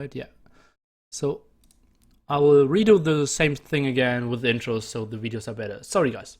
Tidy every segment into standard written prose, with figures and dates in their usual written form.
Right, yeah. So I will redo the same thing again with the intros so the videos are better. Sorry, guys.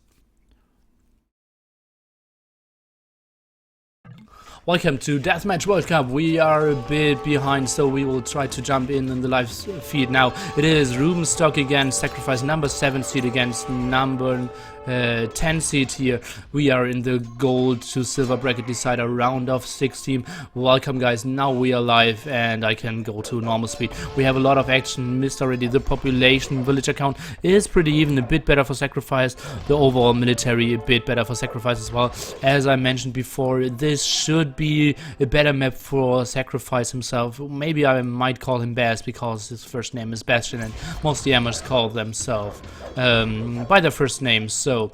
Welcome to Deathmatch World Cup. We are a bit behind, so we will try to jump in the live feed now. It is Rubenstock against Sacrifice, number 7 seed against number 10 seed here. We are in the gold to silver bracket decider round of 16. Welcome, guys. Now we are live and I can go to normal speed. We have a lot of action. Missed already the population. Villager count is pretty even, a bit better for Sacrifice. The overall military a bit better for Sacrifice as well. As I mentioned before, this should be a better map for Sacrifice himself. Maybe I might call him Baz because his first name is Bastion and most DMers call themselves by their first names, so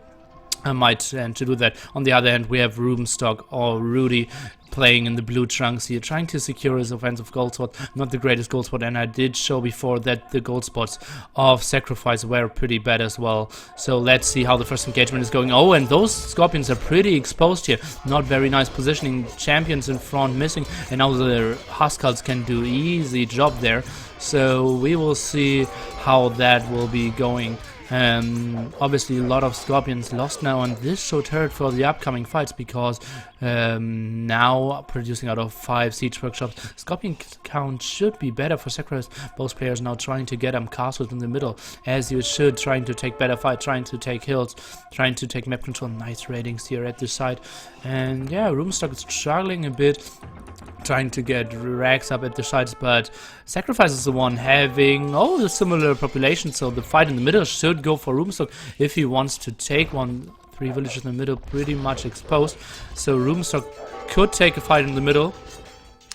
I might tend to do that. On the other hand, we have Rubenstock or Rudy playing in the blue trunks here, trying to secure his offensive gold spot. Not the greatest gold spot, and I did show before that the gold spots of Sacrifice were pretty bad as well. So let's see how the first engagement is going. Oh, and those Scorpions are pretty exposed here. Not very nice positioning. Champions in front missing, and now the Huskarls can do easy job there. So we will see how that will be going. Obviously a lot of Scorpions lost now, and this should hurt for the upcoming fights because now producing out of 5 siege workshops, Scorpion count should be better for Sacrifice. Both players now trying to get castles in the middle, as you should, trying to take better fight, trying to take hills, trying to take map control. Nice ratings here at this side, and yeah, Rubenstock is struggling a bit, trying to get racks up at the sides, but Sacrifice is the one having a similar population, so the fight in the middle should go for Rubenstock if he wants to take 3 villages in the middle, pretty much exposed. So Rubenstock could take a fight in the middle.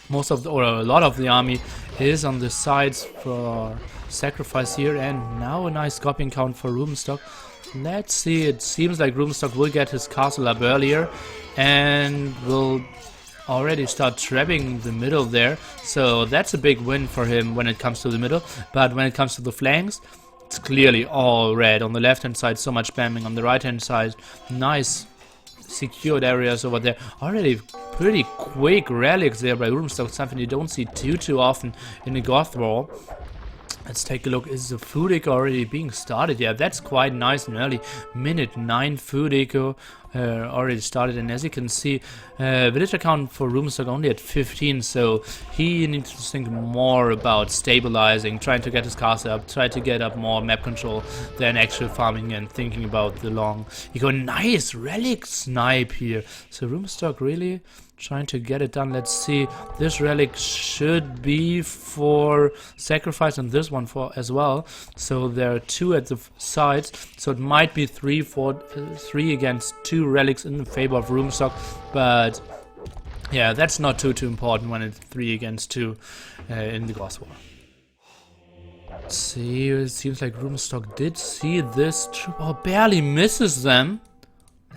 Most of or a lot of the army is on the sides for Sacrifice here, and now a nice Scorpion count for Rubenstock. Let's see, it seems like Rubenstock will get his castle up earlier and will already start trapping the middle there, so that's a big win for him when it comes to the middle. But when it comes to the flanks, it's clearly all red. On the left hand side, so much spamming. On the right hand side, nice secured areas over there. Already pretty quick relics there by Rubenstock, something you don't see too often in the Goth War. Let's take a look. Is the food eco already being started? Yeah, that's quite nice and early. Minute 9 food eco already started, and as you can see, villager count for Rubenstock only at 15, so he needs to think more about stabilizing, trying to get his castle up, try to get up more map control than actual farming and thinking about the long eco. Nice relic snipe here. So Rubenstock really trying to get it done. Let's see, this relic should be for Sacrifice and this one for as well, so there are 2 at the sides, so it might be 3 against 2 relics in favor of Rubenstock, but yeah, that's not too important when it's 3 against 2 in the Goth War. Let's see, it seems like Rubenstock did see this troop, barely misses them.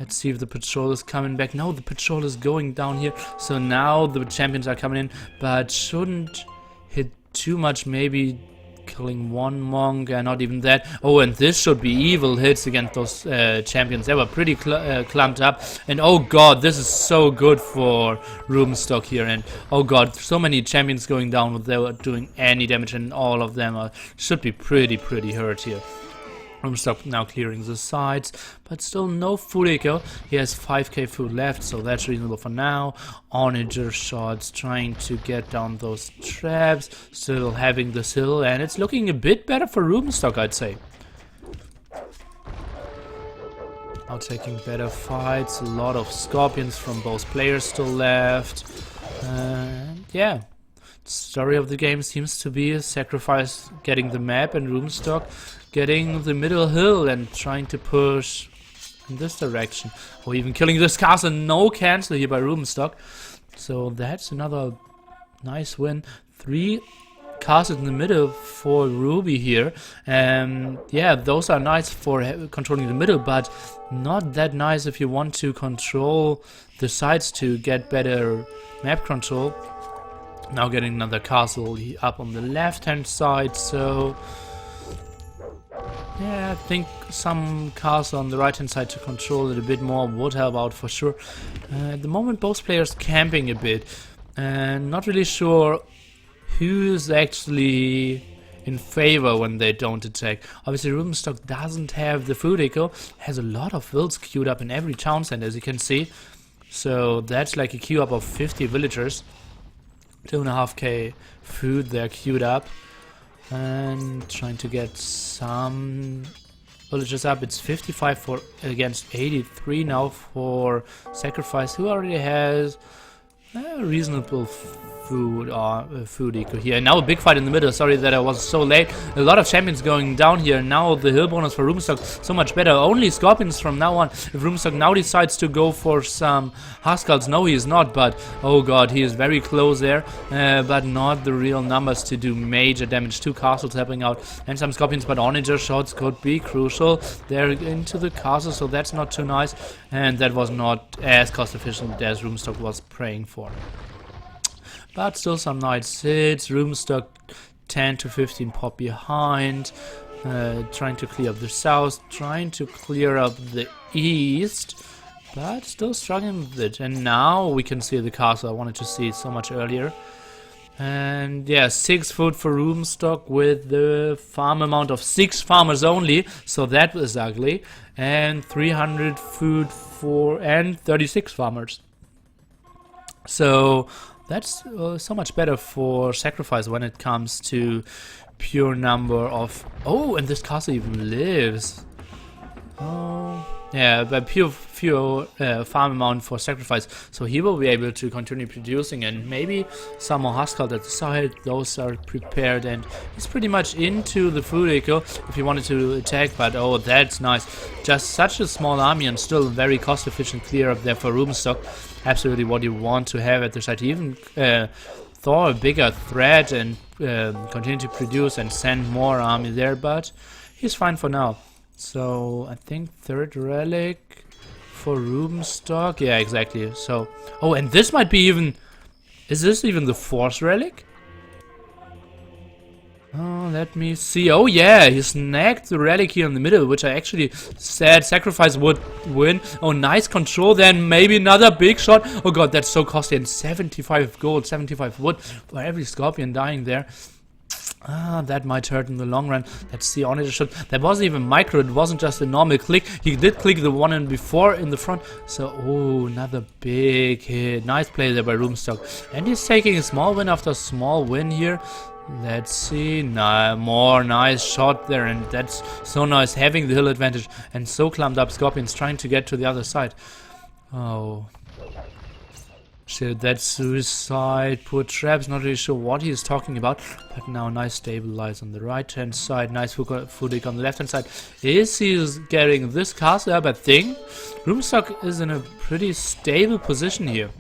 Let's see if the patrol is coming back. No, the patrol is going down here. So now the champions are coming in, but shouldn't hit too much. Maybe killing 1 monk, and not even that. Oh, and this should be evil hits against those champions. They were pretty clumped up. And oh god, this is so good for Rubenstock here. And oh god, so many champions going down without doing any damage, and all of them should be pretty hurt here. Rubenstock now clearing the sides, but still no food eco. He has 5k food left, so that's reasonable for now. Onager shots, trying to get down those traps, still having this hill, and it's looking a bit better for Rubenstock, I'd say. Now taking better fights, a lot of Scorpions from both players still left. Yeah, the story of the game seems to be Sacrifice getting the map and Rubenstock getting the middle hill and trying to push in this direction. Or even killing this castle. No cancel here by Rubenstock. So that's another nice win. 3 castles in the middle for Ruby here. And yeah, those are nice for controlling the middle, but not that nice if you want to control the sides to get better map control. Now getting another castle up on the left hand side, so yeah, I think some castle on the right hand side to control it a bit more would help out for sure. At the moment both players camping a bit, and not really sure who's actually in favor when they don't attack. Obviously Rubenstock doesn't have the food eco, has a lot of wills queued up in every town center, as you can see. So that's like a queue up of 50 villagers. 2.5k food there queued up. And trying to get some villagers up. It's 55 for against 83 now for Sacrifice, who already has a reasonable food eco here. And now a big fight in the middle. Sorry that I was so late. A lot of champions going down here. Now the hill bonus for Rubenstock so much better. Only scorpions from now on. If Rubenstock now decides to go for some Huskarls, no, he is not. But oh god, he is very close there. But not the real numbers to do major damage. 2 castles helping out and some scorpions. But onager shots could be crucial. They're into the castle, so that's not too nice. And that was not as cost efficient as Rubenstock was praying for. But still some nice hits. Rubenstock 10 to 15 pop behind. Trying to clear up the south. Trying to clear up the east. But still struggling with it. And now we can see the castle. I wanted to see it so much earlier. And yeah, 6 food for Rubenstock with the farm amount of 6 farmers only. So that was ugly. And 300 food for and 36 farmers. So that's so much better for Sacrifice when it comes to pure number of... Oh, and this castle even lives. Oh, yeah, but pure farm amount for Sacrifice. So he will be able to continue producing, and maybe some more Huskald at the side. Those are prepared, and he's pretty much into the food eco if he wanted to attack. But oh, that's nice. Just such a small army and still very cost efficient clear up there for Rubenstock. Absolutely what you want to have at the side. He even thought a bigger threat and continue to produce and send more army there, but he's fine for now. So I think 3rd relic for Rubenstock. Yeah, exactly. So oh, and this might be even... Is this even the 4th relic? Oh, let me see. Oh yeah, he snagged the relic here in the middle, which I actually said Sacrifice would win. Oh, nice control. Then maybe another big shot. Oh god, that's so costly. And 75 gold, 75 wood for every scorpion dying there. Ah, that might hurt in the long run. Let's see, onager shot. That wasn't even micro. It wasn't just a normal click. He did click the one in before in the front. So, oh, another big hit. Nice play there by Rubenstock. And he's taking a small win after a small win here. Let's see, more nice shot there, and that's so nice having the hill advantage and so clumped up scorpions trying to get to the other side. Oh shit, that suicide, poor traps, not really sure what he is talking about, but now nice stabilize on the right hand side, nice footing on the left hand side. Is he getting this castle up? I think Rubenstock is in a pretty stable position here.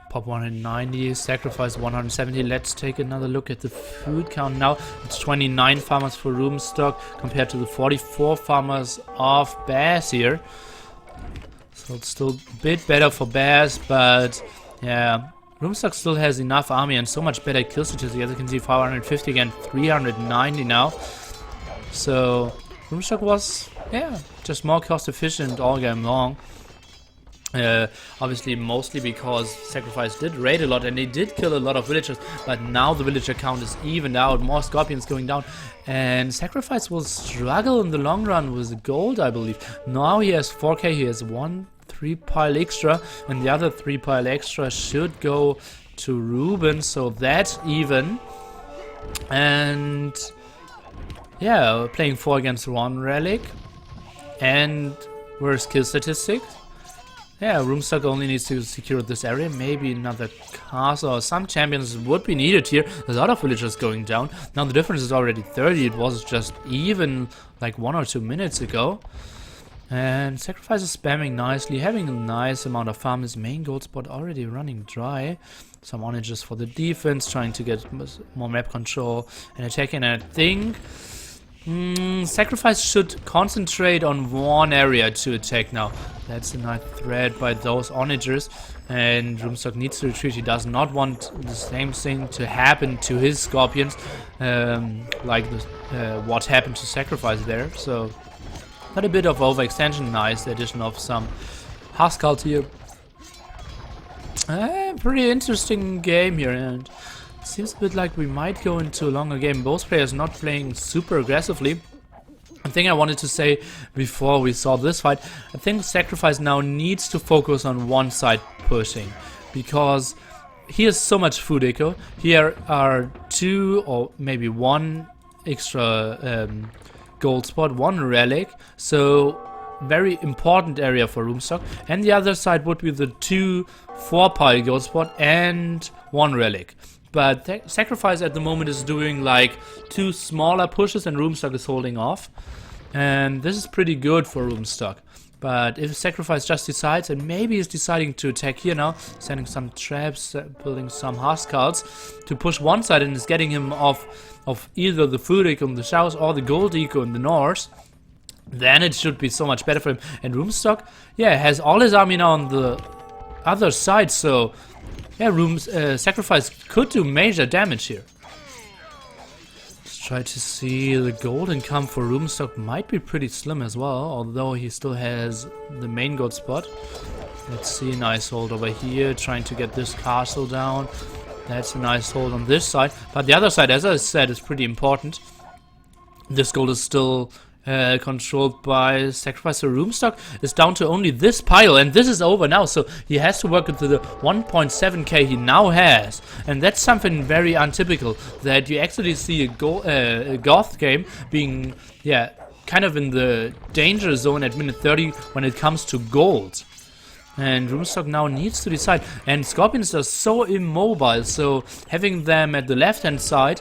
Pop 190, Sacrifice 170. Let's take another look at the food count now. It's 29 farmers for Rubenstock compared to the 44 farmers of Bears here. So it's still a bit better for Bears, but yeah, Rubenstock still has enough army and so much better kill statistics. As you can see, 550 again, 390 now. So Rubenstock was, yeah, just more cost efficient all game long. Obviously mostly because Sacrifice did raid a lot and they did kill a lot of villagers, but now the villager count is evened out, more scorpions going down, and Sacrifice will struggle in the long run with gold, I believe. Now he has 4k, he has 3 pile extra, and the other 3 pile extra should go to Ruben, so that's even. And yeah, playing 4 against 1 relic, and worse kill statistics. Yeah, Rubenstock only needs to secure this area. Maybe another castle or some champions would be needed here. A lot of villagers going down. Now the difference is already 30. It was just even like 1 or 2 minutes ago. And Sacrifice is spamming nicely, having a nice amount of farm. His main gold spot already running dry. Some onagers for the defense, trying to get more map control and attacking. And I think Sacrifice should concentrate on one area to attack now. That's a nice threat by those onagers, and Rubenstock needs to retreat. He does not want the same thing to happen to his scorpions, like what happened to Sacrifice there. So, but a bit of overextension. Nice addition of some Huskald here. Pretty interesting game here, and it seems a bit like we might go into a longer game. Both players not playing super aggressively. One thing I wanted to say before we saw this fight, I think Sacrifice now needs to focus on one side pushing, because he has so much food eco. Here are 2 or maybe 1 extra gold spot, 1 relic, so very important area for Rubenstock. And the other side would be the 2 4-pile gold spot and 1 relic. But Sacrifice at the moment is doing like 2 smaller pushes and Rubenstock is holding off. And this is pretty good for Rubenstock. But if Sacrifice just decides, and maybe he's deciding to attack here now, sending some traps, building some Huskarls to push one side and is getting him off of either the food eco in the south or the gold eco in the north, then it should be so much better for him. And Rubenstock, yeah, has all his army now on the other side, so yeah, Sacrifice could do major damage here. Let's try to see the gold income for Rubenstock might be pretty slim as well, although he still has the main gold spot. Let's see, nice hold over here, trying to get this castle down. That's a nice hold on this side, but the other side, as I said, is pretty important. This gold is still controlled by Sacrifice. So Rubenstock is down to only this pile, and this is over now, so he has to work into the 1.7k he now has, and that's something very untypical, that you actually see a Goth game being, yeah, kind of in the danger zone at minute 30 when it comes to gold. And Rubenstock now needs to decide, and Scorpions are so immobile, so having them at the left hand side,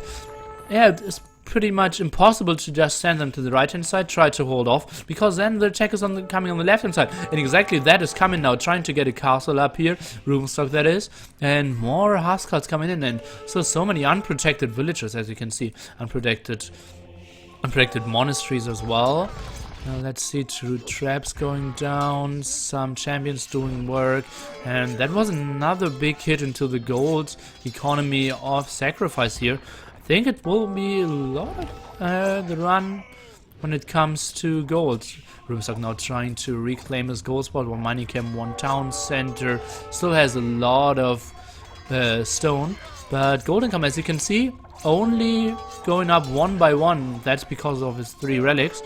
yeah, it's pretty much impossible to just send them to the right hand side, try to hold off, because then the attack is coming on the left hand side, and exactly that is coming now, trying to get a castle up here, Rubenstock that is, and more Huskarls coming in, and so many unprotected villagers, as you can see, unprotected monasteries as well. Let's see, 2 traps going down, some champions doing work, and that was another big hit into the gold economy of Sacrifice here. I think it will be a lot the run when it comes to gold. Rubenstock now trying to reclaim his gold spot, 1 mining camp, 1 town center, still has a lot of stone, but gold income, as you can see, only going up 1 by 1. That's because of his 3 relics,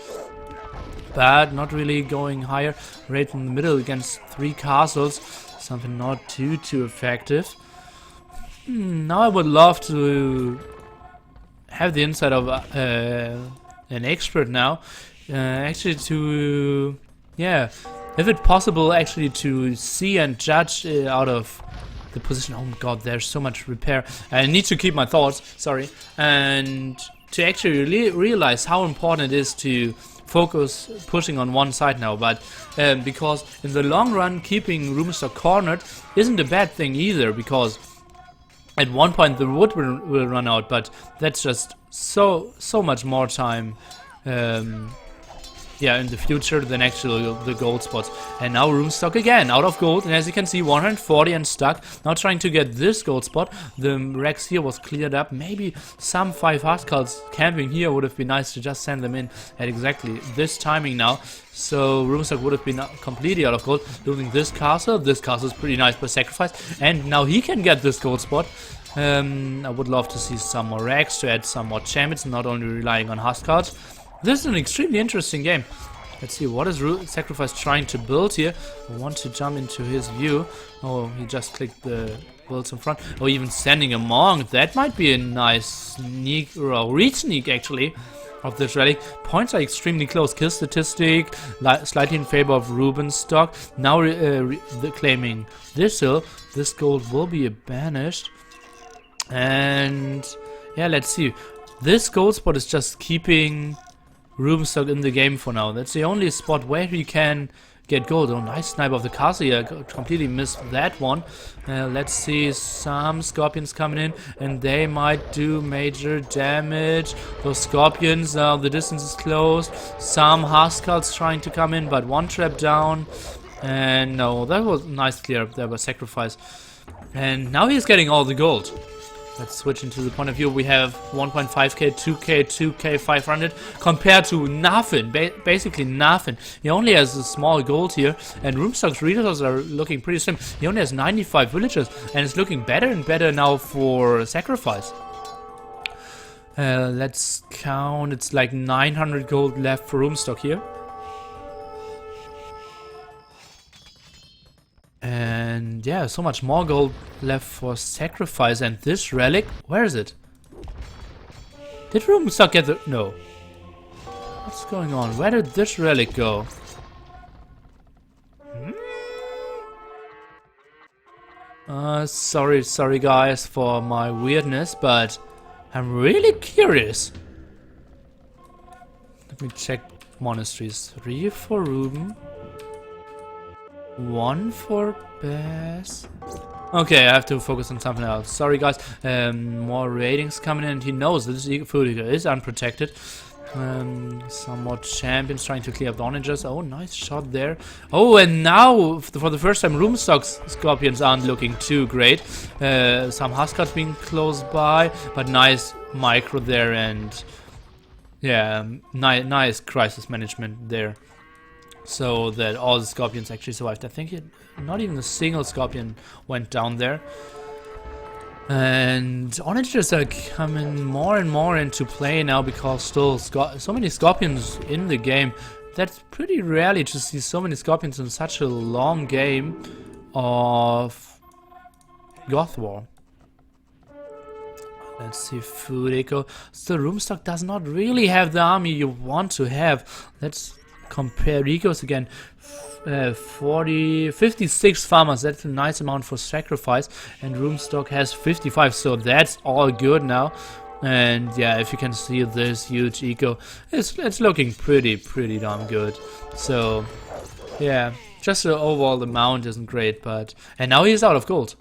but not really going higher. Right in the middle against 3 castles, something not too effective. Now I would love to have the insight of an expert now, actually to, yeah, if it's possible actually to see and judge out of the position. Oh my god, there's so much repair. I need to keep my thoughts, sorry, and to actually realize how important it is to focus pushing on one side now, but because in the long run keeping Rubenstock cornered isn't a bad thing either, because at one point the wood will run out, but that's just so much more time yeah, in the future than actually the gold spots. And now Rubenstock again out of gold, and as you can see 140 and stuck, now trying to get this gold spot. The Rex here was cleared up, maybe some 5 Huskarls camping here would have been nice to just send them in at exactly this timing now. So Rubenstock would have been completely out of gold. Losing this castle is pretty nice by Sacrifice, and now he can get this gold spot. I would love to see some more Rex to add some more champions, not only relying on Huskarls. This is an extremely interesting game. Let's see, what is Sacrifice trying to build here? I want to jump into his view. Oh, he just clicked the builds in front. Or even sending a monk. That might be a nice sneak, or a re-sneak actually, of this rally. Points are extremely close. Kill statistic, slightly in favor of Rubenstock. Now claiming this hill. This gold will be banished. And yeah, let's see. This gold spot is just keeping Rubenstock in the game for now. That's the only spot where he can get gold. Oh, nice snipe of the castle here. Completely missed that one. Let's see, some Scorpions coming in, and they might do major damage. Those Scorpions, the distance is closed. Some Huskarls trying to come in, but 1 trap down. And no, that was nice clear up there by Sacrifice. And now he's getting all the gold. Let's switch into the point of view. We have 1.5k, 2k, 2k, 500 compared to nothing, basically nothing. He only has a small gold here, and Rubenstock's resources are looking pretty slim. He only has 95 villagers, and it's looking better and better now for sacrifice. Let's count. It's like 900 gold left for Rubenstock here. And yeah, so much more gold left for sacrifice. And this relic, where is it? Did Rubenstock get the... No. What's going on? Where did this relic go? Sorry guys for my weirdness, but I'm really curious. Let me check monasteries. 3 for Ruben. 1 for Bass. Okay, I have to focus on something else. Sorry guys. More ratings coming in. He knows this food is unprotected. Some more champions trying to clear up the onagers. Oh, nice shot there. Oh, and now for the first time Rubenstock's scorpions aren't looking too great. Some Huskars being close by, but nice micro there, and yeah, nice crisis management there. So that all the scorpions actually survived. I think not even a single scorpion went down there. And onagers are coming more and more into play now because still so many scorpions in the game. That's pretty rarely to see so many scorpions in such a long game of Goth War. Let's see, food eco. Still, Rubenstock does not really have the army you want to have. Let's compare ecos again. 56 farmers, that's a nice amount for sacrifice, and Rubenstock has 55, so that's all good now. And yeah, if you can see this huge eco, it's looking pretty darn good. So yeah, just the overall amount isn't great, but and now he's out of gold.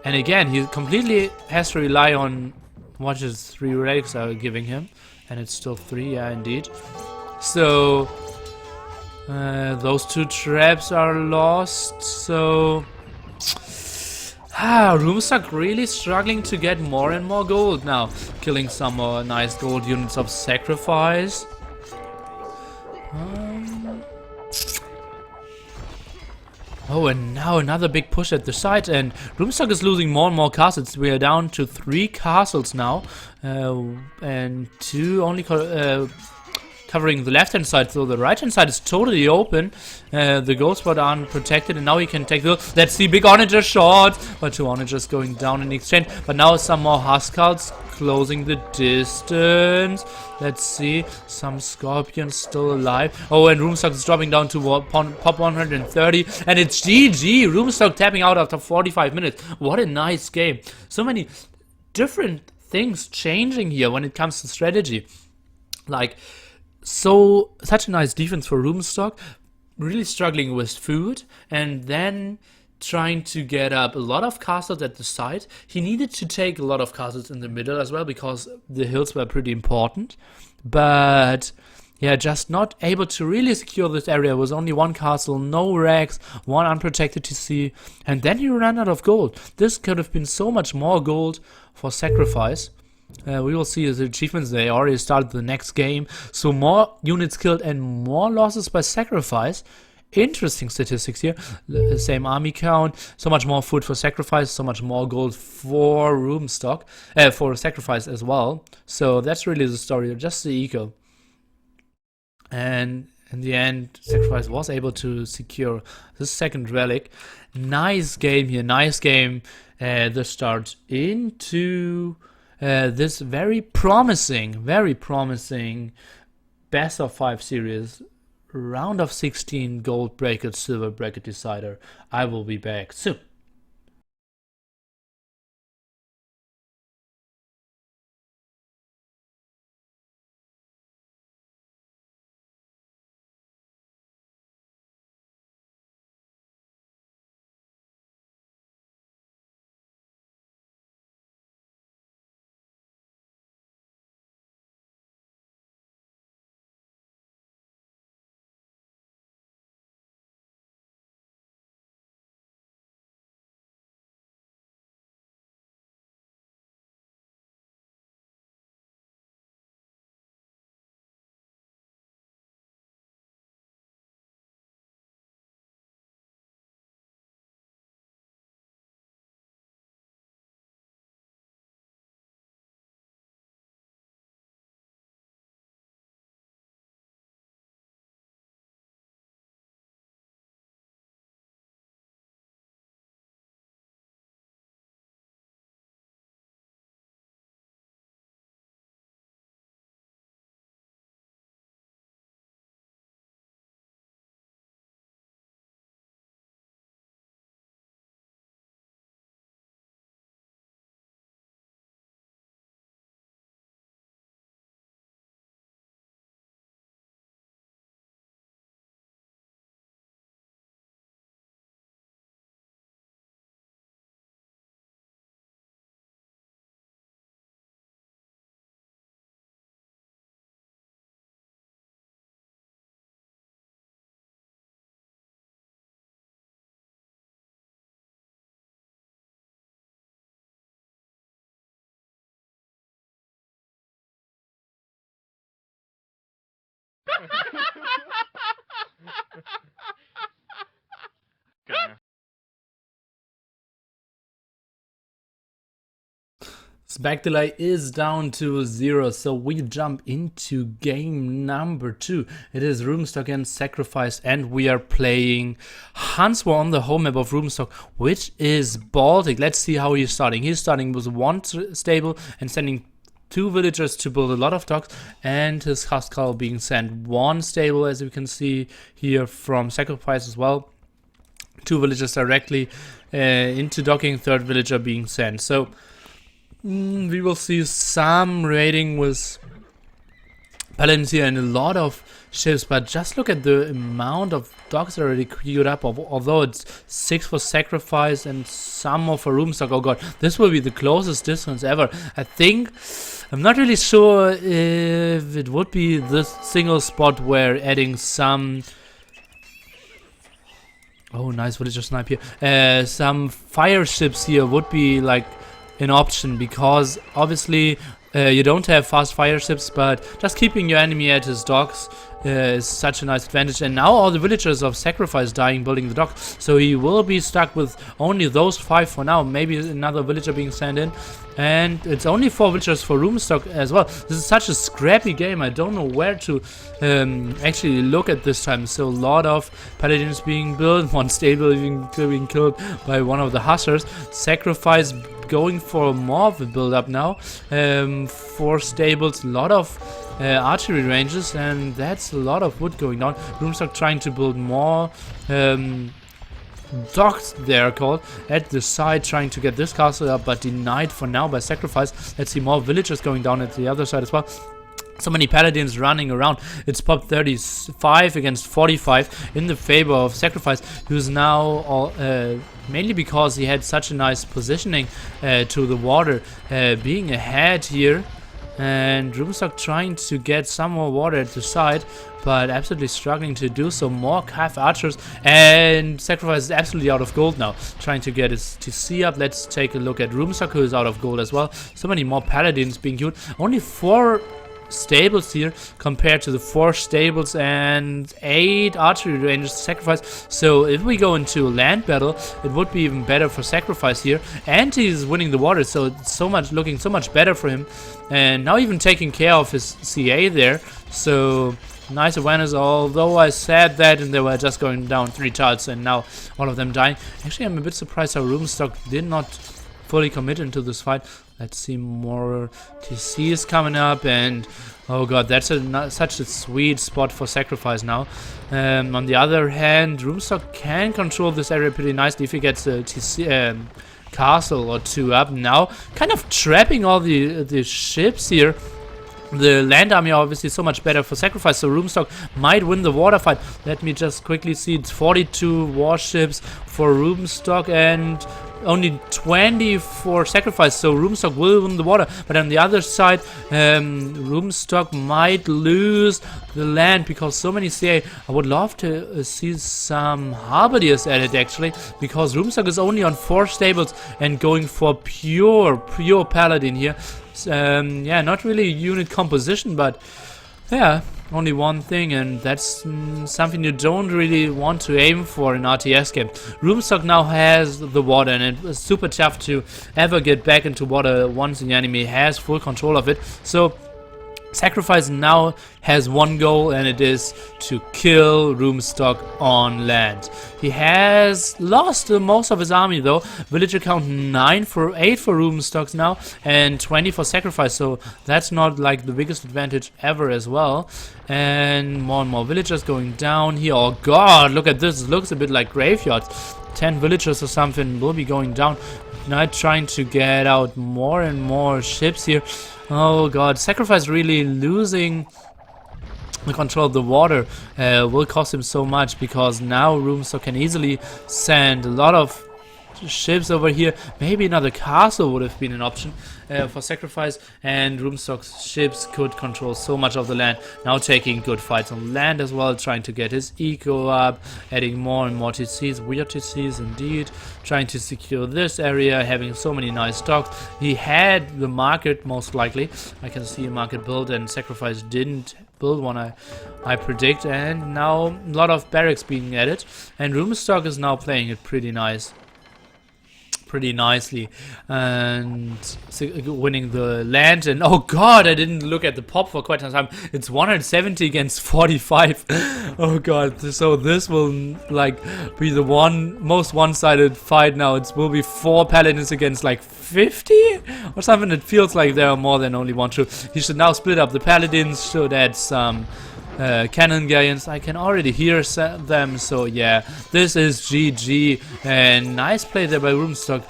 And again, he completely has to rely on what his 3 relics are giving him, and it's still 3, yeah, indeed. So those 2 traps are lost, so Rubenstock really struggling to get more and more gold now. Killing some more nice gold units of sacrifice. Oh, and now another big push at the side, and Rubenstock is losing more and more castles. We are down to 3 castles now, and 2 only covering the left-hand side, so the right-hand side is totally open. The gold spot are unprotected, and now he can take the... Let's see, big onager shot, but 2 onagers going down in exchange. But now some more Huskars closing the distance. Let's see, some scorpions still alive. Oh, and Rubenstock is dropping down to pop 130, and it's GG. Rubenstock tapping out after 45 minutes. What a nice game. So many different things changing here when it comes to strategy. Like... such a nice defense for Rubenstock, really struggling with food, and then trying to get up a lot of castles at the side. He needed to take a lot of castles in the middle as well, because the hills were pretty important. But yeah, just not able to really secure this area. With only 1 castle, no wrecks, 1 unprotected TC, and then he ran out of gold. This could have been so much more gold for sacrifice. We will see the achievements. They already started the next game, so more units killed and more losses by sacrifice. Interesting statistics here. Same army count, so much more food for sacrifice, so much more gold for Rubenstock, for sacrifice as well. So that's really the story, just the eco. And in the end, sacrifice was able to secure the 2nd relic. Nice game here, nice game. The start into this very promising best of 5 series, round of 16 gold bracket, silver bracket decider. I will be back soon. Spec delay is down to 0, so we jump into game number 2. It is Rubenstock and Sacrifice, and we are playing Huntswar on the home map of Rubenstock, which is Baltic. Let's see how he's starting. He's starting with 1 stable and sending 2 villagers to build a lot of docks, and his Huskarl being sent 1 stable, as you can see here from Sacrifice as well. 2 villagers directly into docking, 3rd villager being sent. So we will see some raiding with paladins here and a lot of ships, but just look at the amount of docks already queued up. Although it's 6 for Sacrifice and some more for Rubenstock. Oh god, this will be the closest distance ever. I'm not really sure if it would be this single spot where adding some... Oh, nice villager snipe here. Some fire ships here would be like an option, because obviously you don't have fast fire ships, but just keeping your enemy at his docks is such a nice advantage. And now all the villagers of Sacrifice dying building the dock, so he will be stuck with only those 5 for now, maybe another villager being sent in, and it's only 4 villagers for Rubenstock as well. This is such a scrappy game, I don't know where to actually look at this time. So a lot of paladins being built, 1 stable being killed by one of the hussars. Sacrifice going for more of a build up now, 4 stables, a lot of archery ranges, and that's a lot of wood going down. Rubenstock trying to build more docks, they're called, at the side, trying to get this castle up, but denied for now by Sacrifice. Let's see more villagers going down at the other side as well. So many paladins running around. It's pop 35 against 45 in the favor of Sacrifice, who's now mainly because he had such a nice positioning to the water, being ahead here. And Rubenstock trying to get some more water at the side, but absolutely struggling to do so. More calf archers, and Sacrifice is absolutely out of gold now, trying to get his TC up. Let's take a look at Rubenstock, who is out of gold as well. So many more paladins being queued. Only 4 stables here compared to the 4 stables and 8 archery ranges Sacrifice. So if we go into a land battle, it would be even better for Sacrifice here, and he's winning the water, so it's looking so much better for him, and now even taking care of his CA there. So nice awareness, although I said that and they were just going down 3 tiles and now all of them dying. Actually, I'm a bit surprised how Rubenstock did not fully commit into this fight. Let's see, more TCs coming up, and oh god, that's such a sweet spot for Sacrifice now. On the other hand, Rubenstock can control this area pretty nicely if he gets a TC castle or 2 up now, kind of trapping all the ships here. The land army obviously so much better for Sacrifice, so Rubenstock might win the water fight. Let me just quickly see, it's 42 warships for Rubenstock and only 20 for Sacrifice, so Rubenstock will win the water. But on the other side, Rubenstock might lose the land because so many CA. I would love to see some halberdiers added actually, because Rubenstock is only on 4 stables and going for pure paladin here. Yeah, not really unit composition, but yeah, only one thing, and that's something you don't really want to aim for in RTS game. Rubenstock now has the water, and it's super tough to ever get back into water once the enemy has full control of it. So Sacrifice now has one goal, and it is to kill Rubenstock on land. He has lost most of his army though. Villager count 8 for Rubenstock now, and 20 for Sacrifice, so that's not like the biggest advantage ever as well. And more villagers going down here. Oh god, look at this, it looks a bit like graveyards. 10 villagers or something will be going down. Now trying to get out more and more ships here. Oh god, Sacrifice really losing the control of the water will cost him so much, because now Rubenstock can easily send a lot of ships over here. Maybe another castle would have been an option for Sacrifice, and Rubenstock's ships could control so much of the land. Now taking good fights on land as well, trying to get his eco up, adding more and more TCs, weird TCs indeed, trying to secure this area, having so many nice docks. He had the market most likely. I can see a market build, and Sacrifice didn't build one, I predict, and now a lot of barracks being added, and Rubenstock is now playing it pretty nicely and winning the land. And oh god, I didn't look at the pop for quite some time. It's 170 against 45. Oh god, so this will like be the most one-sided fight now. It will be 4 paladins against like 50 or something. It feels like there are more than only one troop. He should now split up the paladins, should add some cannon galleons. I can already hear them, so yeah, this is GG, and nice play there by Rubenstock,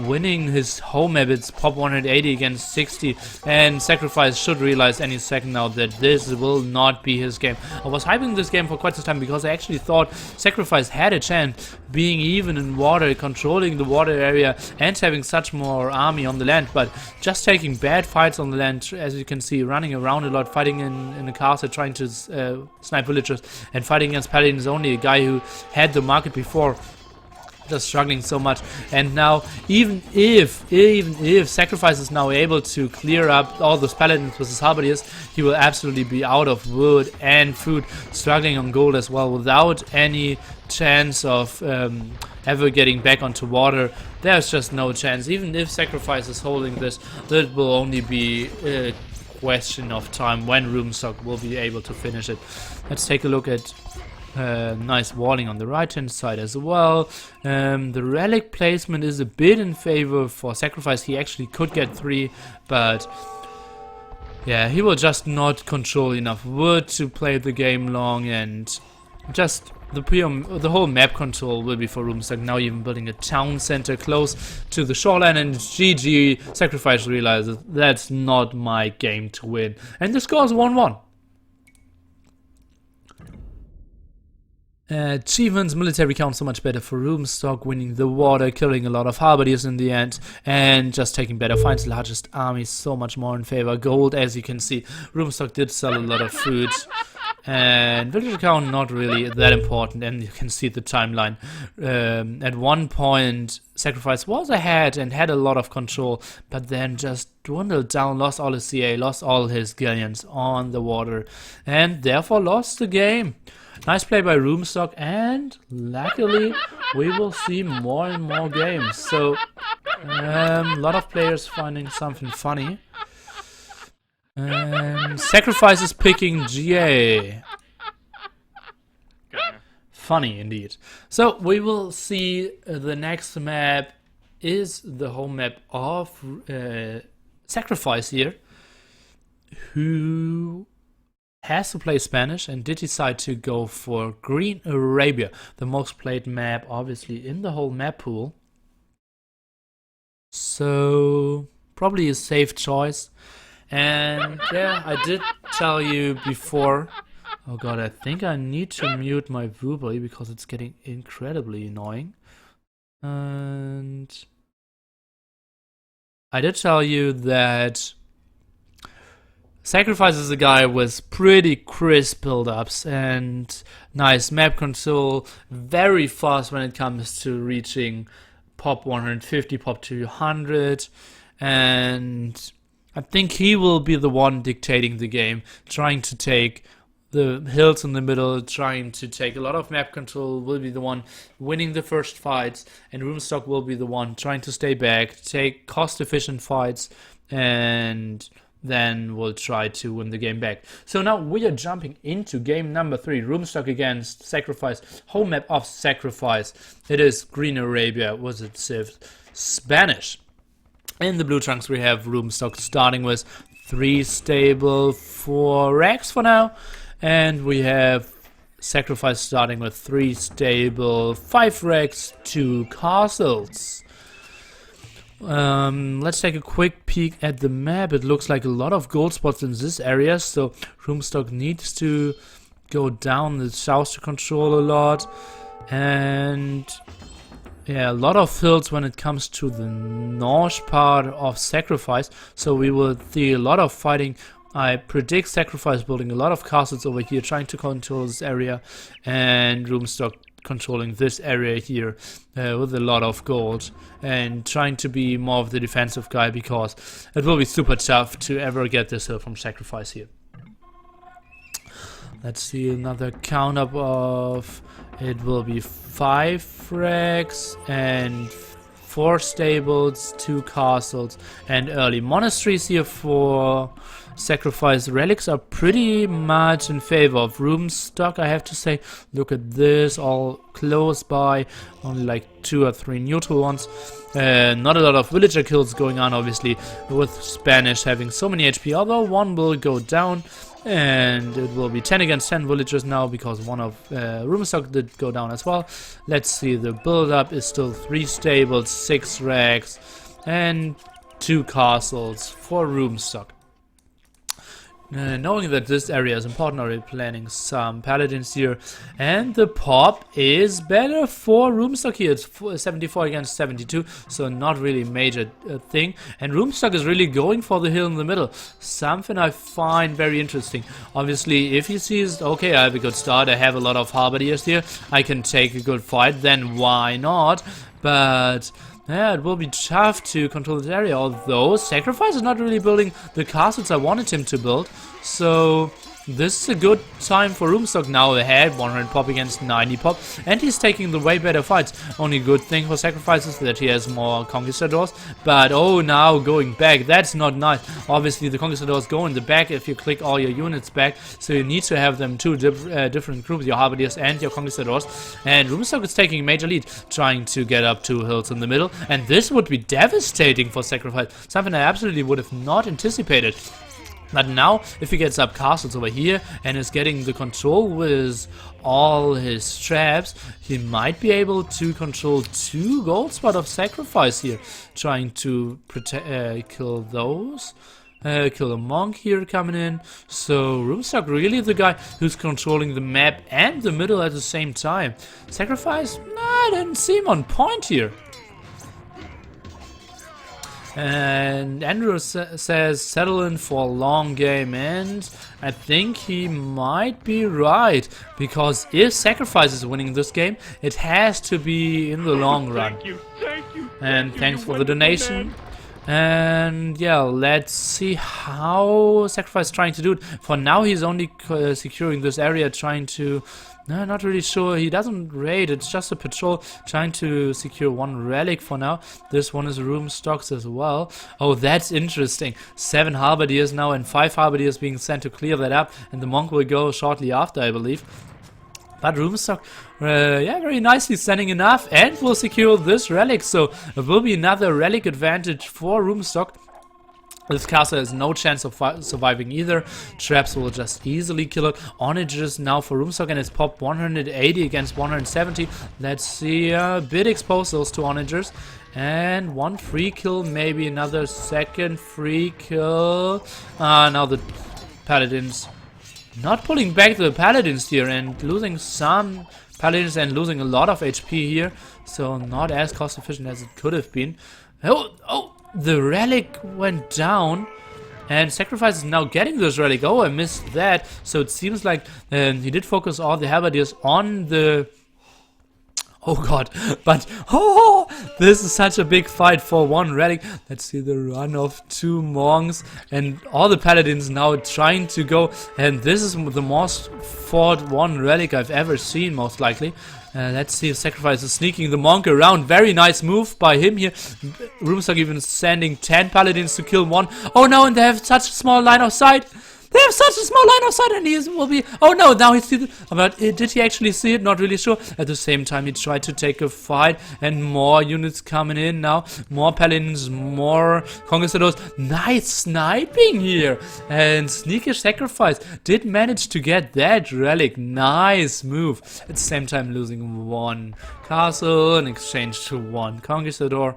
winning his home map. It's pop 180 against 60, and Sacrifice should realize any second now that this will not be his game. I was hyping this game for quite some time because I actually thought Sacrifice had a chance, being even in water, controlling the water area, and having such more army on the land, but just taking bad fights on the land, as you can see, running around a lot, fighting in a castle, trying to snipe villagers, and fighting against paladins only, a guy who had the market before. Just struggling so much, and now even if Sacrifice is now able to clear up all those paladins with his halberdiers, he will absolutely be out of wood and food, struggling on gold as well, without any chance of ever getting back onto water. There's just no chance. Even if Sacrifice is holding this, that will only be a question of time when Rubenstock will be able to finish it. Let's take a look at nice walling on the right hand side as well. The relic placement is a bit in favor for Sacrifice. He actually could get 3, but yeah, he will just not control enough wood to play the game long, and just the whole map control will be for Rubenstock. Now even building a town center close to the shoreline, and GG, Sacrifice realizes that's not my game to win, and the score is 1-1. Achievements, military count so much better for Rubenstock, winning the water, killing a lot of halberdiers in the end, and just taking better fights. Largest army so much more in favor. Gold, as you can see, Rubenstock did sell a lot of food, and villager count not really that important, and you can see the timeline. At one point Sacrifice was ahead and had a lot of control, but then just dwindled down, lost all his CA, lost all his galleons on the water, and therefore lost the game. Nice play by Rubenstock, and luckily we will see more and more games. So a lot of players finding something funny. Sacrifice is picking GA. Funny indeed. So we will see the next map is the home map of Sacrifice here, who has to play Spanish and did decide to go for Green Arabia, the most played map obviously in the whole map pool. So probably a safe choice. And yeah, I did tell you before. Oh god, I think I need to mute my Vuber because it's getting incredibly annoying. And I did tell you that Sacrifice is a guy with pretty crisp build-ups and nice map control, very fast when it comes to reaching pop 150, pop 200, and I think he will be the one dictating the game, trying to take the hills in the middle, trying to take a lot of map control, will be the one winning the first fights, and Rubenstock will be the one trying to stay back, take cost-efficient fights, and then we'll try to win the game back. So now we are jumping into game number 3, Rubenstock against Sacrifice, home map of Sacrifice. It is Green Arabia, was it Spanish? In the blue trunks we have Rubenstock starting with 3 stable, 4 racks for now, and we have Sacrifice starting with 3 stable, 5 racks, 2 castles. Let's take a quick peek at the map. It looks like a lot of gold spots in this area, so Rubenstock needs to go down the south to control a lot, and Yeah, a lot of hills when it comes to the north part of Sacrifice, so we will see a lot of fighting. I predict Sacrifice building a lot of castles over here, trying to control this area, and Rubenstock controlling this area here with a lot of gold, and trying to be more of the defensive guy, because it will be super tough to ever get this hill from Sacrifice here. Let's see another count up of, it will be 5 frags and 4 stables, 2 castles, and early monasteries here for Sacrifice. Relics are pretty much in favor of Rubenstock, I have to say. Look at this, all close by, only like 2 or 3 neutral ones. Not a lot of villager kills going on, obviously, with Spanish having so many HP, although one will go down. And it will be 10 against 10 villagers now, because one of Rubenstock did go down as well. Let's see, the build-up is still 3 stables, 6 rags, and 2 castles for Rubenstock. Knowing that this area is important, already planning some paladins here, and the pop is better for Rubenstock here. It's 74 against 72, so not really a major thing, and Rubenstock is really going for the hill in the middle, something I find very interesting. Obviously, if he sees, okay, I have a good start, I have a lot of halberdiers here, I can take a good fight, then why not? But yeah, it will be tough to control this area, although Sacrifice is not really building the castles I wanted him to build. So this is a good time for Rubenstock now ahead, 100 pop against 90 pop, and he's taking the way better fights. Only good thing for Sacrifice is that he has more Conquistadors, but oh, now going back, that's not nice. Obviously the Conquistadors go in the back if you click all your units back, so you need to have them two different groups, your Halberdiers and your Conquistadors, and Rubenstock is taking a major lead, trying to get up 2 hills in the middle, and this would be devastating for Sacrifice, something I absolutely would have not anticipated. But now, if he gets up castles over here and is getting the control with all his traps, he might be able to control 2 gold spot of Sacrifice here, trying to kill those. Kill a monk here coming in. So Rubenstock really the guy who's controlling the map and the middle at the same time. Sacrifice, nah, didn't seem on point here. And Andrew says settle in for a long game, and I think he might be right, because if Sacrifice is winning this game, it has to be in the long run. Thank you. And thanks for the donation. And yeah, let's see how Sacrifice is trying to do it. For now, he's only securing this area, trying to... No, not really sure. He doesn't raid. It's just a patrol trying to secure 1 relic for now. This one is Rubenstock's as well. Oh, that's interesting. 7 halberdiers now and 5 halberdiers being sent to clear that up. And the monk will go shortly after, I believe. But Rubenstock, yeah, very nicely sending enough and will secure this relic. So it will be another relic advantage for Rubenstock. This castle has no chance of surviving either. Traps will just easily kill it. Onagers now for Rubenstock, and it's popped 180 against 170. Let's see, a bit exposed those 2 onagers. And 1 free kill, maybe another second free kill. Now the paladins not pulling back the paladins here and losing some paladins and losing a lot of HP here. So not as cost efficient as it could have been. Oh! The relic went down, and Sacrifice is now getting this relic. Oh, I missed that. So it seems like he did focus all the halberdiers on the... Oh god, but oh, this is such a big fight for 1 relic. Let's see the run of 2 monks, and all the paladins now trying to go, and this is the most fought 1 relic I've ever seen, most likely. Let's see if Sacrifice is sneaking the monk around. Very nice move by him here. Rubenstock even sending 10 paladins to kill 1. Oh no, and they have such a small line of sight. They have such a small line of sight, and he will be... Oh no, now he sees it. But did he actually see it? Not really sure. At the same time, he tried to take a fight, and more units coming in now. More paladins, more conquistadors. Nice sniping here. And Sneakish Sacrifice did manage to get that relic. Nice move. At the same time, losing 1 castle in exchange to 1 conquistador.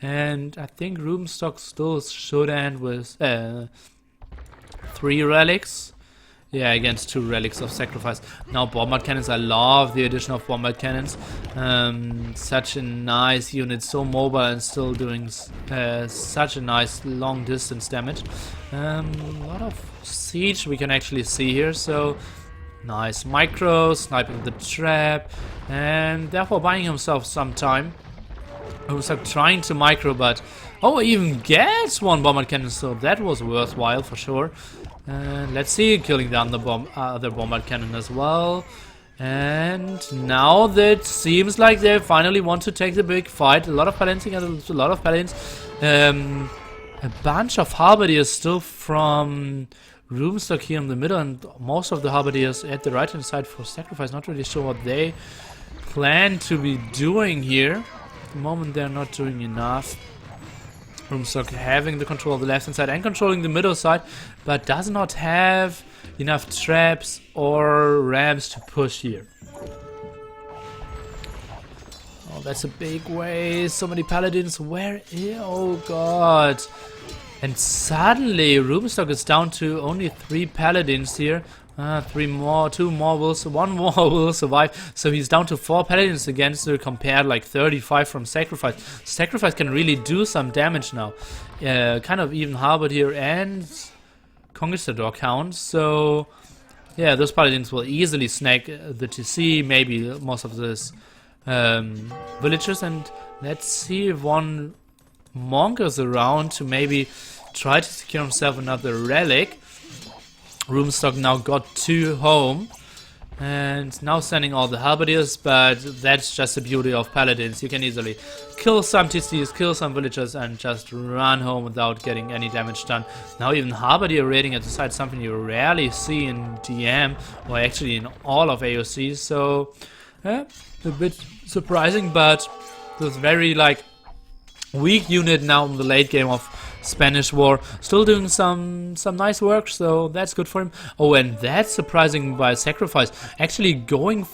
And I think Rubenstock still should end with... 3 relics. Yeah, against 2 relics of sacrifice. Now bombard cannons, I love the addition of bombard cannons. Such a nice unit, so mobile and still doing such a nice long distance damage. A lot of siege we can actually see here, so nice micro, sniping the trap, and therefore buying himself some time. Rubenstock trying to micro, but he even gets 1 bombard cannon, so that was worthwhile for sure. Let's see, killing down the other bombard cannon as well. And now that seems like they finally want to take the big fight. A lot of paladins against a lot of paladins. A bunch of halberdiers still from Rubenstock here in the middle, and most of the halberdiers at the right hand side for sacrifice. Not really sure what they plan to be doing here. At the moment they're not doing enough. Rubenstock having the control of the left hand side and controlling the middle side, but does not have enough traps or rams to push here. Oh, that's a big way. So many paladins. Where is... Oh god. And suddenly Rubenstock is down to only 3 paladins here. 2 more will, 1 more will survive. So he's down to 4 paladins against the compared like 35 from sacrifice. Sacrifice can really do some damage now. Kind of even halberdier and conquistador count. So yeah, those paladins will easily snag the TC, maybe most of this villagers. And let's see if one monk is around to maybe try to secure himself another relic. Rubenstock now got 2 home, and now sending all the halberdiers, but that's just the beauty of paladins. You can easily kill some TCs, kill some villagers, and just run home without getting any damage done. Now even halberdier raiding at the side, something you rarely see in DM, or actually in all of AOC, so a bit surprising, but this very like weak unit now in the late game of Spanish War, still doing some nice work, so that's good for him. Oh, and that's surprising by sacrifice, actually going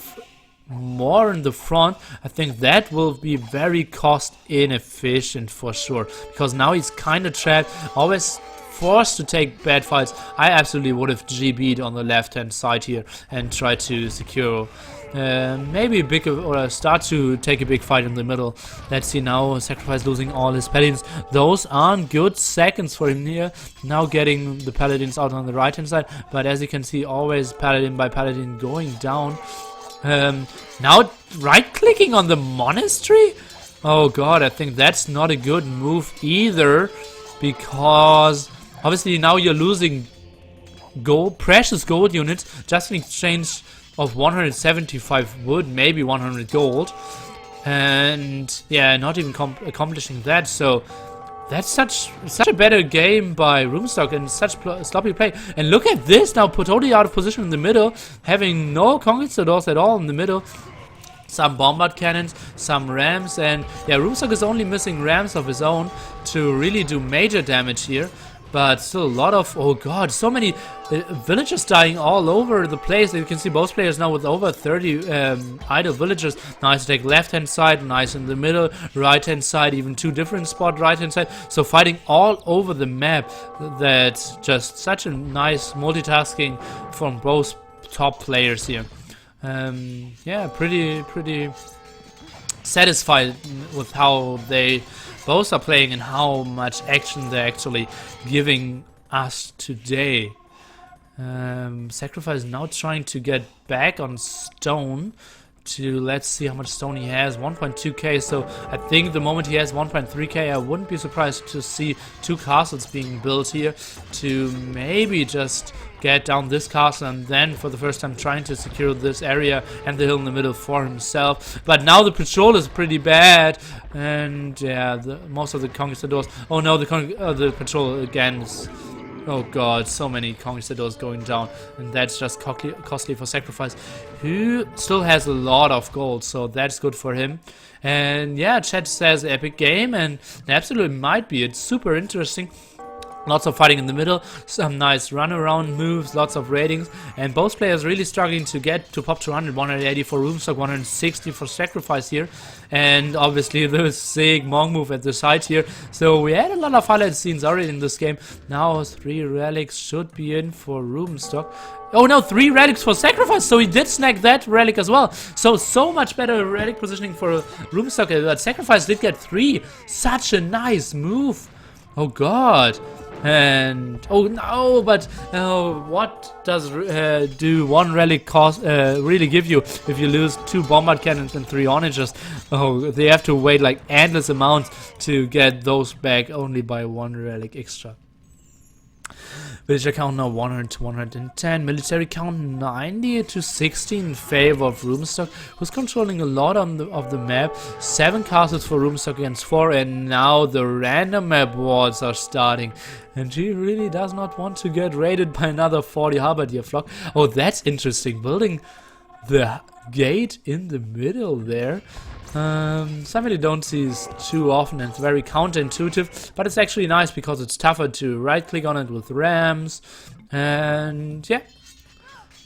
more in the front. I think that will be very cost inefficient for sure, because now he's kind of trapped, always forced to take bad fights. I absolutely would have GB'd on the left hand side here and tried to secure maybe a big, or start to take a big fight in the middle. Let's see now, sacrifice losing all his paladins. Those aren't good seconds for him here. Now getting the paladins out on the right hand side, but as you can see, always paladin by paladin going down. Now right clicking on the monastery. Oh god, I think that's not a good move either, because obviously now you're losing precious gold units just in exchange of 175 wood, maybe 100 gold, and yeah, not even accomplishing that. So that's such a better game by Rubenstock and such sloppy play. And look at this now, totally out of position in the middle, having no conquistadors at all in the middle. Some bombard cannons, some rams, and yeah, Rubenstock is only missing rams of his own to really do major damage here. But still a lot of, oh god, so many villagers dying all over the place. You can see both players now with over 30 idle villagers. Nice to take left hand side, nice in the middle, right hand side, even 2 different spot right hand side. So fighting all over the map. That's just such a nice multitasking from both top players here. Yeah, pretty satisfied with how they both are playing and how much action they're actually giving us today. Sacrifice now trying to get back on stone to, let's see how much stone he has, 1.2k, so I think the moment he has 1.3k, I wouldn't be surprised to see 2 castles being built here to maybe just get down this castle and then for the first time trying to secure this area and the hill in the middle for himself. But now the patrol is pretty bad, and yeah, most of the conquistadors, oh no, the patrol again is, oh god, so many conquistadors going down, and that's just costly for sacrifice, who still has a lot of gold, so that's good for him. And yeah, chat says epic game, and it absolutely might be. It's super interesting. Lots of fighting in the middle, some nice runaround moves, lots of ratings, and both players really struggling to get to pop 200, 180 for Rubenstock, 160 for Sacrifice here, and obviously the sick Monk move at the side here. So we had a lot of highlight scenes already in this game. Now 3 relics should be in for Rubenstock. Oh no, 3 relics for Sacrifice, so he did snag that relic as well. So much better relic positioning for Rubenstock, but Sacrifice did get 3. Such a nice move. Oh god. And oh no, but what does do 1 relic cost really give you if you lose 2 bombard cannons and 3 onagers? Oh, they have to wait like endless amounts to get those back only by 1 relic extra. Villager count now 100 to 110. Military count 90 to 60 in favor of Rubenstock, who's controlling a lot of the map. 7 castles for Rubenstock against 4, and now the random map wars are starting. And he really does not want to get raided by another 40 halberdier flock. Oh, that's interesting. Building the gate in the middle there. Something you don't see too often, and it's very counterintuitive, but it's actually nice because it's tougher to right click on it with rams, and yeah,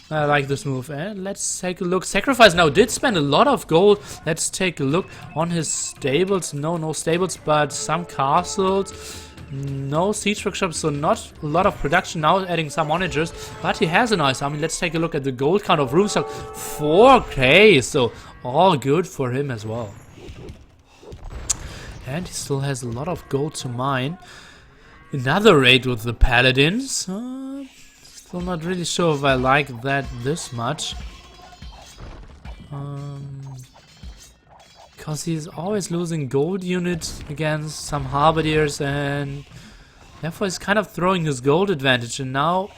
I like this move. And let's take a look. Sacrifice now did spend a lot of gold. Let's take a look on his stables. No stables, but some castles. No siege workshops, so not a lot of production. Now adding some onagers, but he has a nice army. Let's take a look at the gold count of Rubenstock. 4k, so all good for him as well. And he still has a lot of gold to mine. Another raid with the paladins. Still not really sure if I like that this much. Because he's always losing gold units against some halberdiers, and therefore he's kind of throwing his gold advantage. And now,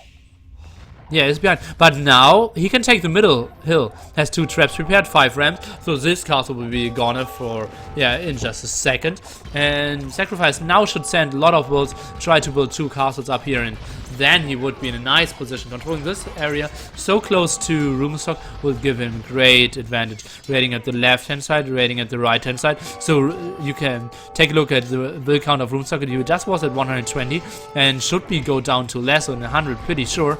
yeah, he's behind. But now he can take the middle hill. Has 2 traps prepared, 5 rams. So this castle will be gone for, yeah, in just a second. And Sacrifice now should send a lot of builds, try to build 2 castles up here, and then he would be in a nice position. Controlling this area so close to Rubenstock will give him great advantage. Raiding at the left hand side, raiding at the right hand side. So you can take a look at the build count of Rubenstock. He just was at 120 and should be go down to less than 100, pretty sure.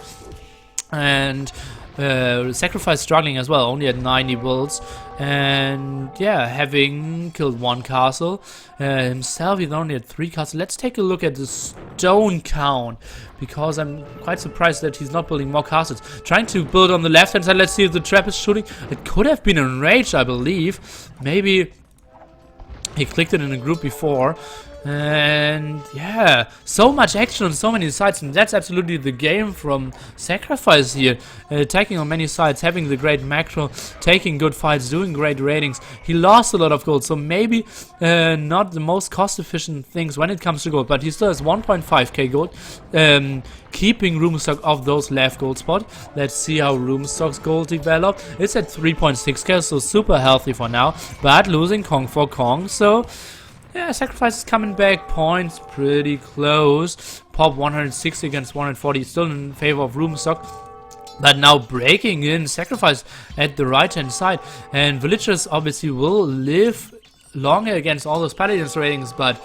And Sacrifice struggling as well, only at 90 builds, and yeah, having killed 1 castle himself. He's only at 3 castles. Let's take a look at the stone count, because I'm quite surprised that he's not building more castles. Trying to build on the left hand side. Let's see if the trap is shooting. It could have been enraged, I believe. Maybe he clicked it in a group before. And yeah, so much action on so many sides, and that's absolutely the game from Sacrifice here. Attacking on many sides, having the great macro, taking good fights, doing great ratings. He lost a lot of gold, so maybe not the most cost efficient things when it comes to gold, but he still has 1.5k gold, keeping Rubenstock off those left gold spot. Let's see how Rubenstock's gold developed. It's at 3.6k, so super healthy for now, but losing Kong for Kong, so yeah, Sacrifice is coming back. Points pretty close. Pop 160 against 140, still in favor of Rubenstock. But now breaking in Sacrifice at the right hand side. And villagers obviously will live longer against all those paladins ratings, but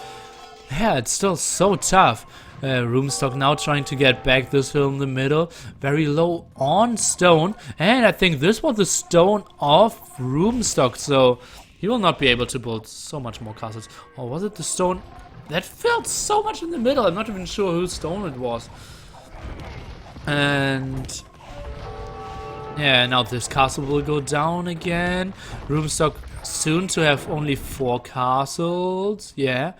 yeah, it's still so tough. Rubenstock now trying to get back this hill in the middle. Very low on stone. And I think this was the stone of Rubenstock, so he will not be able to build so much more castles. Or was it the stone? That felt so much in the middle. I'm not even sure whose stone it was. And yeah, now this castle will go down again. Rubenstock soon to have only 4 castles. Yeah.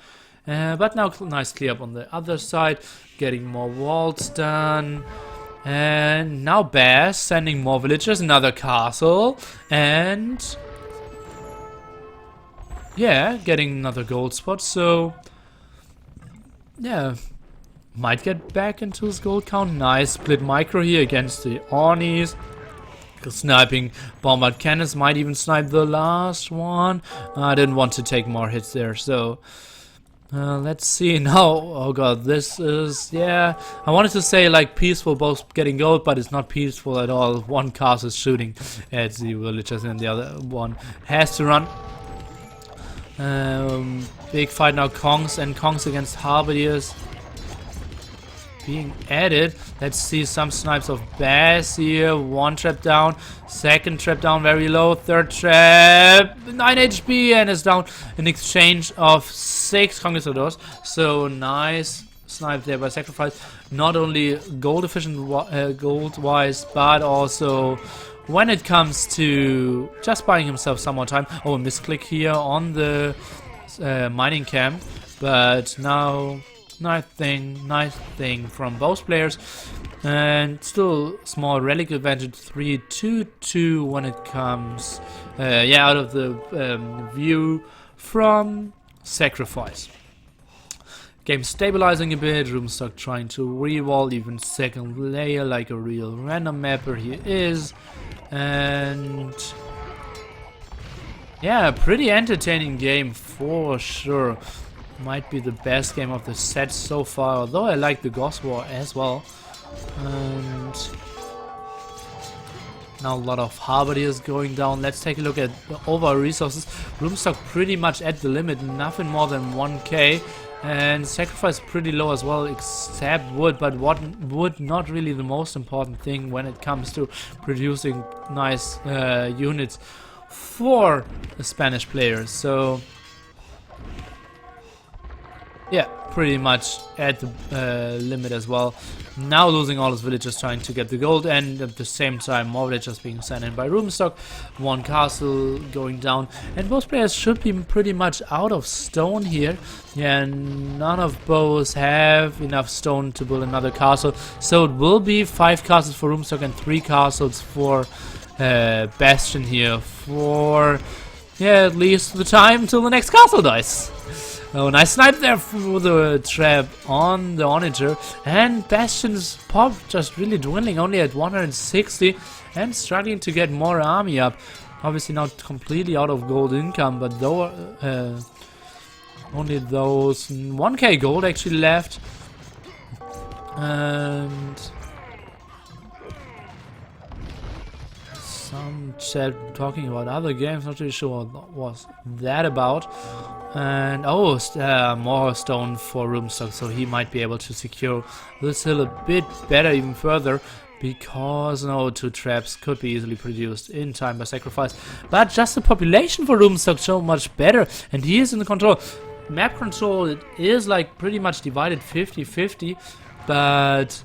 But now nice clear up on the other side. Getting more walls done. And now Bass sending more villagers. Another castle. And yeah, getting another gold spot, so yeah, might get back into his gold count. Nice split micro here against the Ornies. Sniping bombard cannons, might even snipe the last one. I didn't want to take more hits there, so let's see now. Oh god, this is, yeah, I wanted to say like peaceful, both getting gold, but it's not peaceful at all. One cast is shooting at the villagers and the other one has to run. Big fight now, Kongs against Halberdiers. being added. Let's see some snipes of Bass here. One trap down, second trap down very low, third trap 9 HP and is down in exchange of 6 Conquerors. So nice snipe there by Sacrifice. Not only gold efficient gold wise, but also when it comes to just buying himself some more time. Oh, a misclick here on the mining camp, but now nice thing from both players, and still small relic advantage 3-2-2 when it comes out of the view from Sacrifice. Game stabilizing a bit, Rubenstock trying to rewall even second layer like a real random mapper he is, and yeah, pretty entertaining game for sure. Might be the best game of the set so far, although I like the Ghost War as well. And now a lot of Halberdiers going down. Let's take a look at the overall resources. Rubenstock pretty much at the limit, nothing more than 1k. And Sacrifice pretty low as well, except wood, but wood not really the most important thing when it comes to producing nice units for the Spanish players. So yeah, pretty much at the limit as well. Now losing all his villagers trying to get the gold, and at the same time more villagers being sent in by Rubenstock. One castle going down, and both players should be pretty much out of stone here. Yeah, none of both have enough stone to build another castle, so it will be 5 castles for Rubenstock and 3 castles for Bastion here for at least the time till the next castle dies. Oh, nice snipe there for the trap on the Onager, and Bastion's pop just really dwindling, only at 160 and struggling to get more army up. Obviously not completely out of gold income, but though only those 1k gold actually left. And some chat talking about other games, not really sure what was that about. And more stone for Rubenstock, so he might be able to secure this hill a bit better, even further, because no 2 traps could be easily produced in time by Sacrifice. But just the population for Rubenstock so much better, and he is in the control. Map control, it is like pretty much divided 50-50, but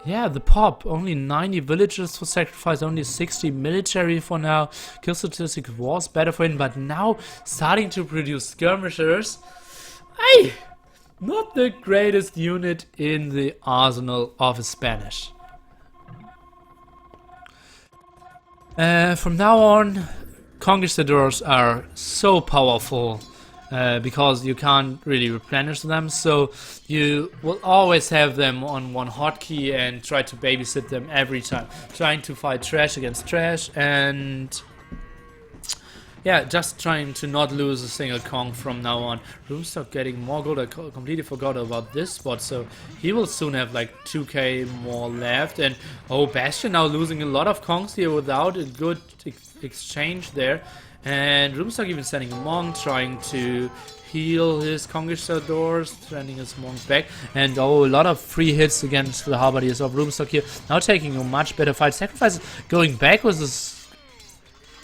yeah, the pop, only 90 villagers for Sacrifice, only 60 military for now. Kill statistic was better for him, but now starting to produce skirmishers. Hey, not the greatest unit in the arsenal of a Spanish. From now on, Conquistadors are so powerful. Because you can't really replenish them, so you will always have them on one hotkey and try to babysit them every time, trying to fight trash against trash, and yeah, just trying to not lose a single Kong from now on. Rubenstock getting more gold. I completely forgot about this spot, so he will soon have like 2k more left. And oh, Bastion now losing a lot of Kongs here without a good exchange there. And Rubenstock even sending a monk, trying to heal his Conquistadors, sending his monk back. And oh, a lot of free hits against the Halberdiers of Rubenstock here. Now taking a much better fight. Sacrifice going back with his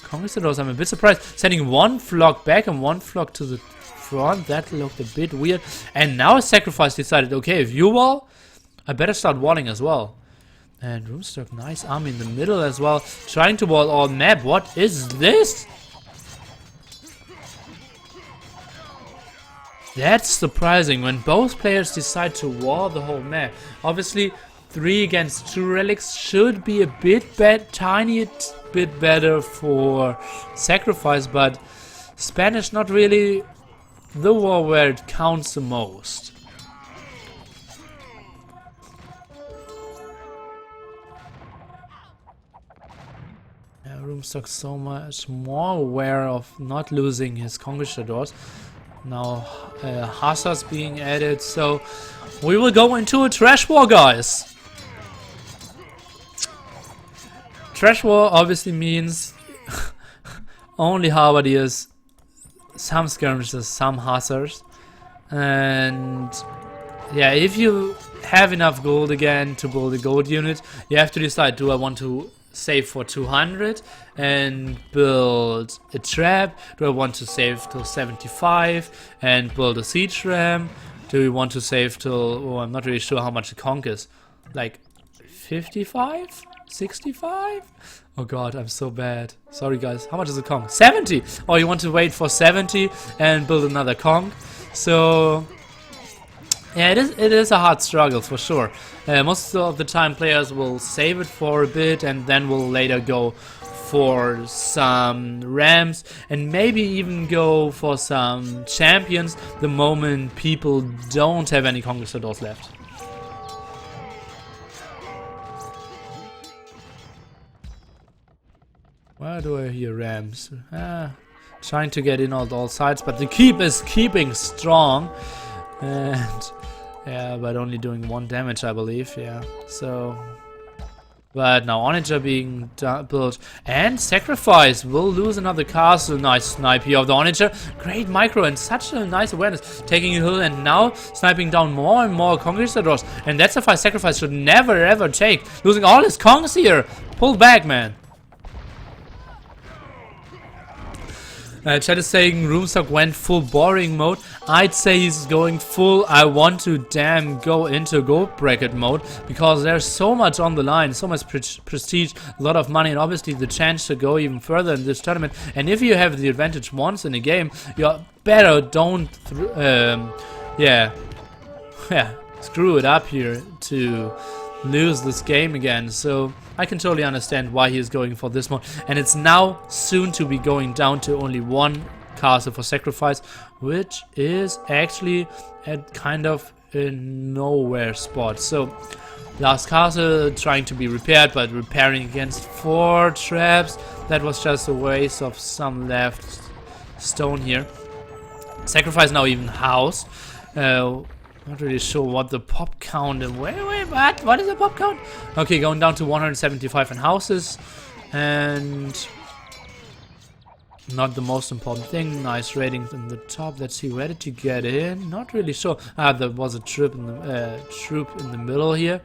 Conquistadors. I'm a bit surprised. Sending one flock back and one flock to the front. That looked a bit weird. And now Sacrifice decided, okay, if you wall, I better start walling as well. And Rubenstock, nice army in the middle as well. Trying to wall all map. What is this? That's surprising when both players decide to wall the whole map. Obviously, 3 against 2 relics should be a bit tiny bit better for Sacrifice, but Spanish not really the war where it counts the most. Rubenstock so much more aware of not losing his Conquistadors. Now Hussars being added, so we will go into a trash war, guys. Trash war obviously means only Halberdiers, some skirmishes, some Hussars, and yeah, if you have enough gold again to build a gold unit. You have to decide, do I want to save for 200 and build a trap? Do I want to save till 75 and build a siege ram? Do we want to save till, oh, I'm not really sure how much the conch is, like 55? 65? Oh god, I'm so bad. Sorry guys, how much is a conch? 70! Oh, you want to wait for 70 and build another conch? So yeah, it is a hard struggle for sure. Most of the time players will save it for a bit and then will later go for some rams and maybe even go for some champions the moment people don't have any conquistadors left. Where do I hear rams? Trying to get in on all sides, but the keep is keeping strong. And yeah, but only doing 1 damage, I believe. Yeah, so. But now Onager being built and Sacrifice will lose another castle. Nice snipe here of the Onager. Great micro and such a nice awareness. Taking a hill and now sniping down more and more Conquistadors. And that's a fight Sacrifice should never ever take. Losing all his congs here. Pull back, man. Chat is saying Rubenstock went full boring mode. I'd say he's going full I want to damn go into gold bracket mode, because there's so much on the line, so much prestige, a lot of money, and obviously the chance to go even further in this tournament. And if you have the advantage once in a game, you better don't screw it up here to lose this game again. So I can totally understand why he is going for this mode, and it's now soon to be going down to only 1 castle for Sacrifice, which is actually at kind of a nowhere spot. So last castle trying to be repaired, but repairing against 4 traps, that was just a waste of some left stone here. Sacrifice now even housed. Not really sure what the pop count and wait, what is the pop count? Okay, going down to 175 in houses, and not the most important thing. Nice ratings in the top. Let's see, where did you get in? Not really sure. There was a troop in the middle here.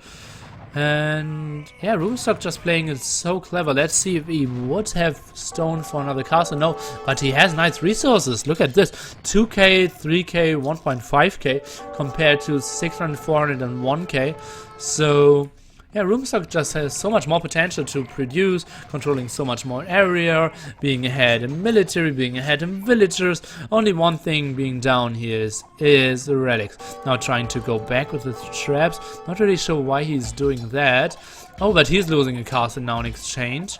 And yeah, Rubenstock just playing it so clever. Let's see if he would have stone for another castle. No, but he has nice resources. Look at this, 2k, 3k, 1.5k compared to 600, 400 and 1k. So yeah, Rubenstock just has so much more potential to produce, controlling so much more area, being ahead in military, being ahead in villagers. Only one thing being down here is the relics. Now trying to go back with the traps. Not really sure why he's doing that. Oh, but he's losing a castle now in exchange.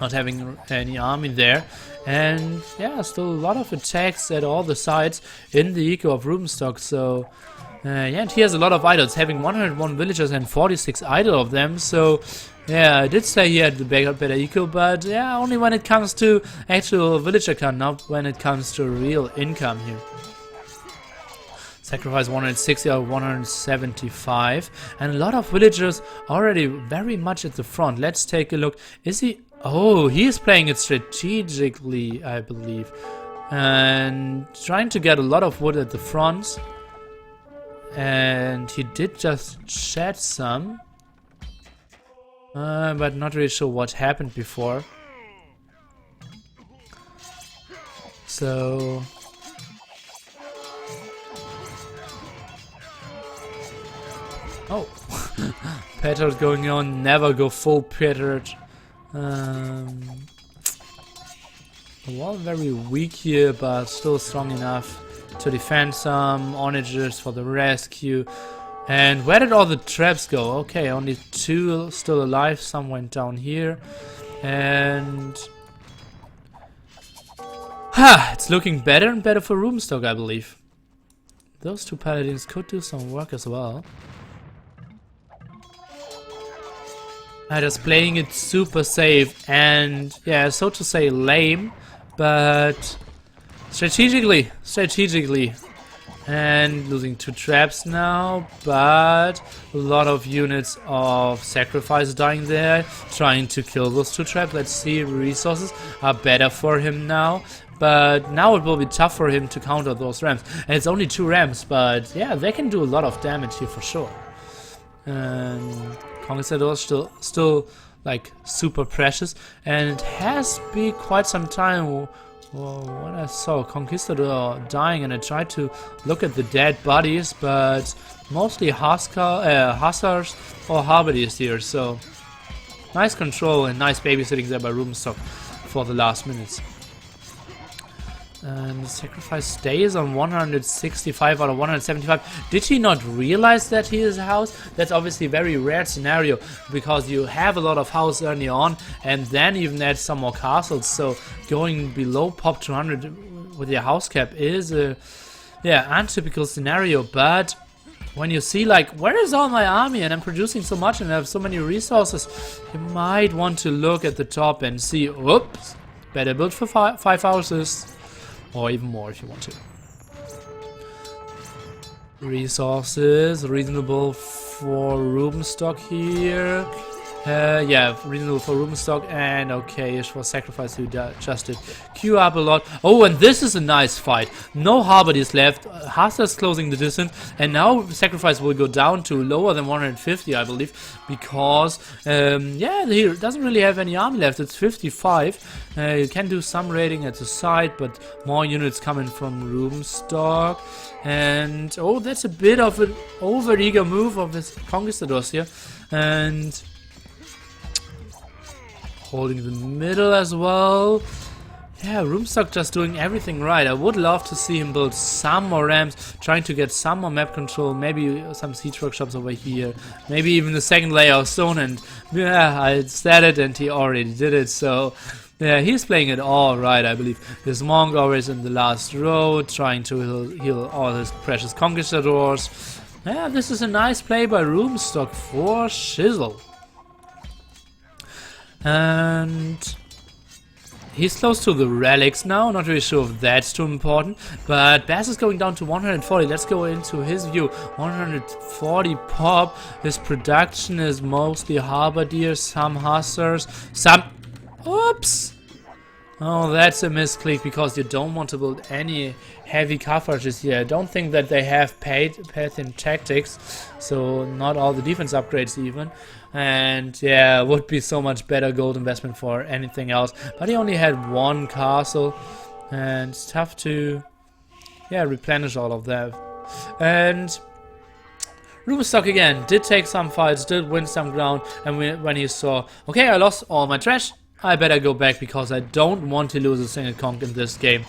Not having any army there. And yeah, still a lot of attacks at all the sides in the eco of Rubenstock. So yeah, and he has a lot of idols, having 101 villagers and 46 idol of them. So yeah, I did say he had the better eco, but yeah, only when it comes to actual villager count, not when it comes to real income here. Sacrifice 160 or 175, and a lot of villagers already very much at the front. Let's take a look. Is he? Oh, he is playing it strategically, I believe, and trying to get a lot of wood at the front. And he did just shed some, but not really sure what happened before. So oh, Petrard going on, never go full Petrard. Well, very weak here, but still strong enough to defend some onagers for the rescue. And where did all the traps go? Okay, only 2 still alive. Some went down here. And it's looking better and better for Rubenstock, I believe. Those 2 paladins could do some work as well. Just playing it super safe and yeah, so to say lame, but strategically, and losing 2 traps now, but a lot of units of Sacrifice dying there, trying to kill those 2 traps. Let's see, resources are better for him now, but now it will be tough for him to counter those rams. And it's only 2 rams, but yeah, they can do a lot of damage here for sure. And Conquerors still like super precious, and it has been quite some time when I saw Conquistador dying, and I tried to look at the dead bodies, but mostly Hussars or Harbidiers here, so nice control and nice babysitting there by Rubenstock for the last minutes. And the sacrifice stays on 165 out of 175. Did he not realize that he is a house? That's obviously a very rare scenario, because you have a lot of house early on and then even add some more castles. So going below pop 200 with your house cap is a untypical scenario. But when you see like, where is all my army and I'm producing so much and I have so many resources, you might want to look at the top and see, oops, better build for 5 houses. Or even more if you want to. Resources, reasonable for Rubenstock here. Yeah, reasonable for Rubenstock, and okay-ish for Sacrifice, who just did queue up a lot. Oh, and this is a nice fight. No Harbidiers left. Hussar's closing the distance, and now Sacrifice will go down to lower than 150, I believe, because, yeah, he doesn't really have any army left. It's 55. You can do some raiding at the side, but more units coming from Rubenstock. And, oh, that's a bit of an over-eager move of his Conquistadors here. And holding the middle as well. Yeah, Rubenstock just doing everything right. I would love to see him build some more rams, trying to get some more map control, maybe some siege workshops over here, maybe even the second layer of stone. And yeah, I said it and he already did it, so yeah, he's playing it all right, I believe. His monk always in the last row, trying to heal all his precious conquistadors. Yeah, this is a nice play by Rubenstock for shizzle. And he's close to the relics now, not really sure if that's too important, but Bass is going down to 140. Let's go into his view. 140 pop. His production is mostly Harbidiers, some Hussars, some... Oops! Oh, that's a misclick, because you don't want to build any heavy coverages here. I don't think that they have path in tactics, so not all the defense upgrades even. And yeah, would be so much better gold investment for anything else. But he only had 1 castle, and it's tough to, yeah, replenish all of that. And Rubenstock again did take some fights, did win some ground, and when he saw, okay, I lost all my trash, I better go back, because I don't want to lose a single conk in this game.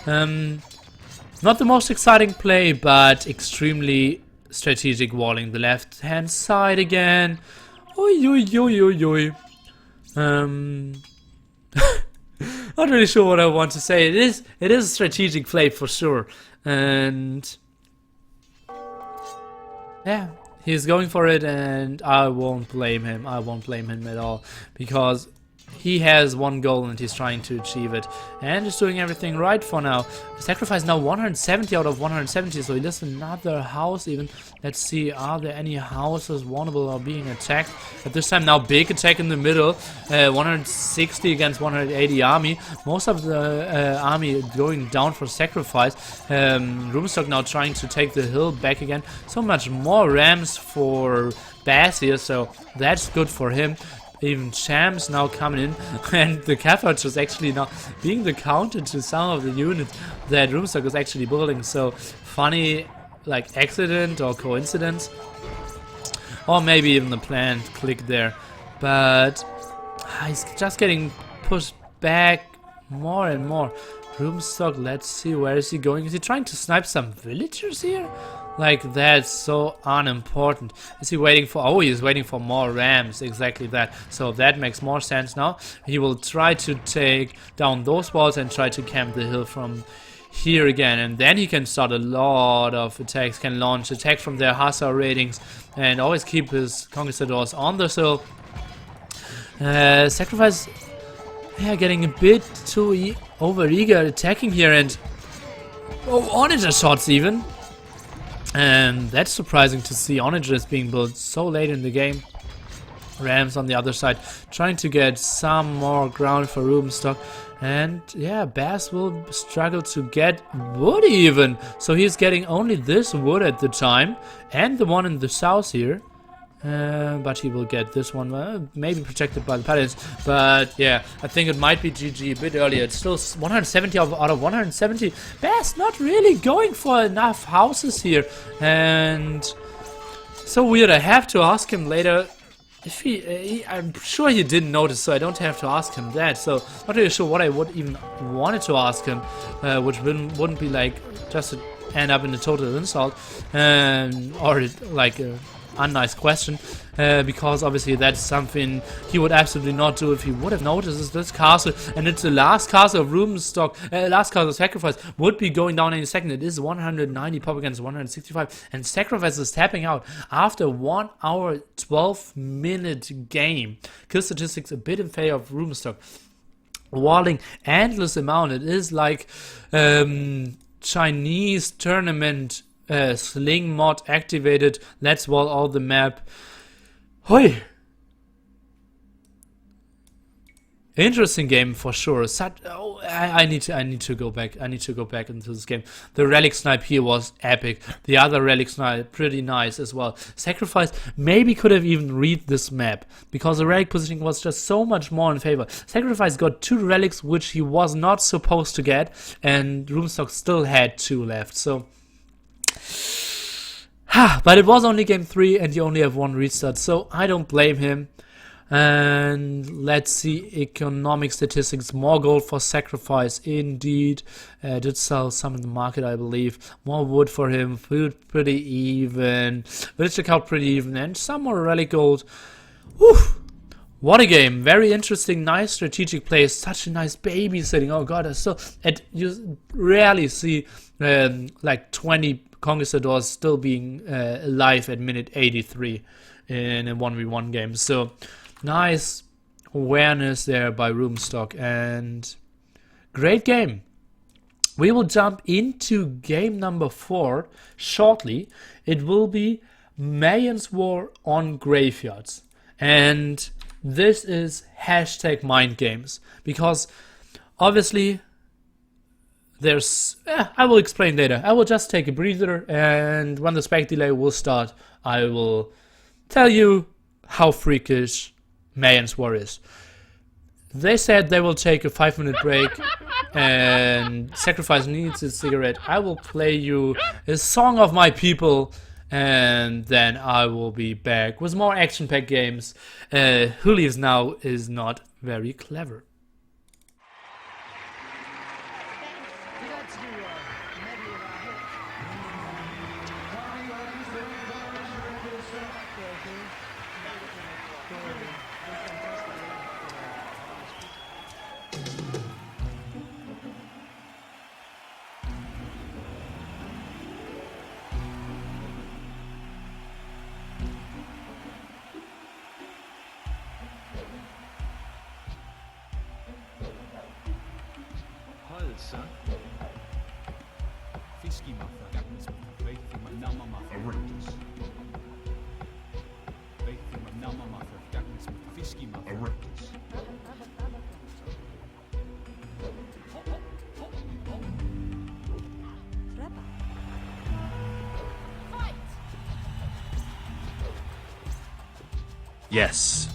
Not the most exciting play, but extremely strategic, walling the left hand side again. Oi, oi, oi, oi, oi. Not really sure what I want to say. It is a strategic play for sure, and yeah, he's going for it, and I won't blame him. I won't blame him at all, because he has one goal and he's trying to achieve it, and is doing everything right for now. Sacrifice now 170 out of 170, so he lists another house even. Let's see, are there any houses vulnerable or being attacked? At this time now, big attack in the middle, 160 against 180 army. Most of the army going down for Sacrifice. Rubenstock now trying to take the hill back again. So much more rams for Bass here, so that's good for him. Even champs now coming in, and the coverage is actually now being the counter to some of the units that Rubenstock is actually building. So funny, like accident or coincidence, or maybe even the planned click there. But he's just getting pushed back more and more. Rubenstock, let's see, where is he going? Is he trying to snipe some villagers here? Like, that's so unimportant. Is he waiting for... Oh, he's waiting for more rams. Exactly that. So that makes more sense now. He will try to take down those walls and try to camp the hill from here again. And then he can start a lot of attacks. Can launch attacks from their Hussar ratings. And always keep his conquistadors on the hill. Sacrifice... Yeah, getting a bit too over-eager attacking here. And... Oh, onager shots even. And that's surprising to see onagers being built so late in the game. Rams on the other side, trying to get some more ground for Rubenstock. And yeah, Bass will struggle to get wood even. So he's getting only this wood at the time and the one in the south here. But he will get this one, maybe protected by the paladins. But yeah, I think it might be GG a bit earlier. It's still 170 out of 170. Bass not really going for enough houses here. And so weird, I have to ask him later. If I'm sure he didn't notice, so I don't have to ask him that. So not really sure what I would even wanted to ask him, which wouldn't be like just to end up in a total insult, or like a unnice question, because obviously that's something he would absolutely not do if he would have noticed. This castle, and it's the last castle of Rubenstock, last castle of Sacrifice, would be going down any second. It is 190 pop against 165, and Sacrifice is tapping out after 1 hour 12-minute game. Kill statistics a bit in favor of Rubenstock. Walling endless amount. It is like Chinese tournament. Sling mod activated. Let's wall all the map. Hoi! Interesting game for sure. I need to go back. I need to go back into this game. The relic snipe here was epic. The other relic snipe pretty nice as well. Sacrifice maybe could have even read this map because the relic positioning was just so much more in favor. Sacrifice got 2 relics which he was not supposed to get, and Rubenstock still had 2 left. So. But it was only game 3 and you only have 1 restart, so I don't blame him. And let's see economic statistics. More gold for Sacrifice indeed. Did sell some in the market, I believe. More wood for him. Food pretty even. Village account pretty even. And some more relic gold. Whew. What a game. Very interesting, nice strategic play. Such a nice babysitting. Oh god, you rarely see like 20 Conquistadors still being alive at minute 83 in a 1v1 game. So nice awareness there by Rubenstock, and great game. We will jump into game number 4 shortly. It will be Mayan's War on Graveyards, and this is hashtag mind games, because obviously there's I will explain later. I will just take a breather, and when the spec delay will start, I will tell you how freakish Mayan's War is. They said they will take a 5-minute break and Sacrifice needs a cigarette. I will play you a song of my people, and then I will be back with more action-packed games. Who Leaves Now is not very clever. Yes.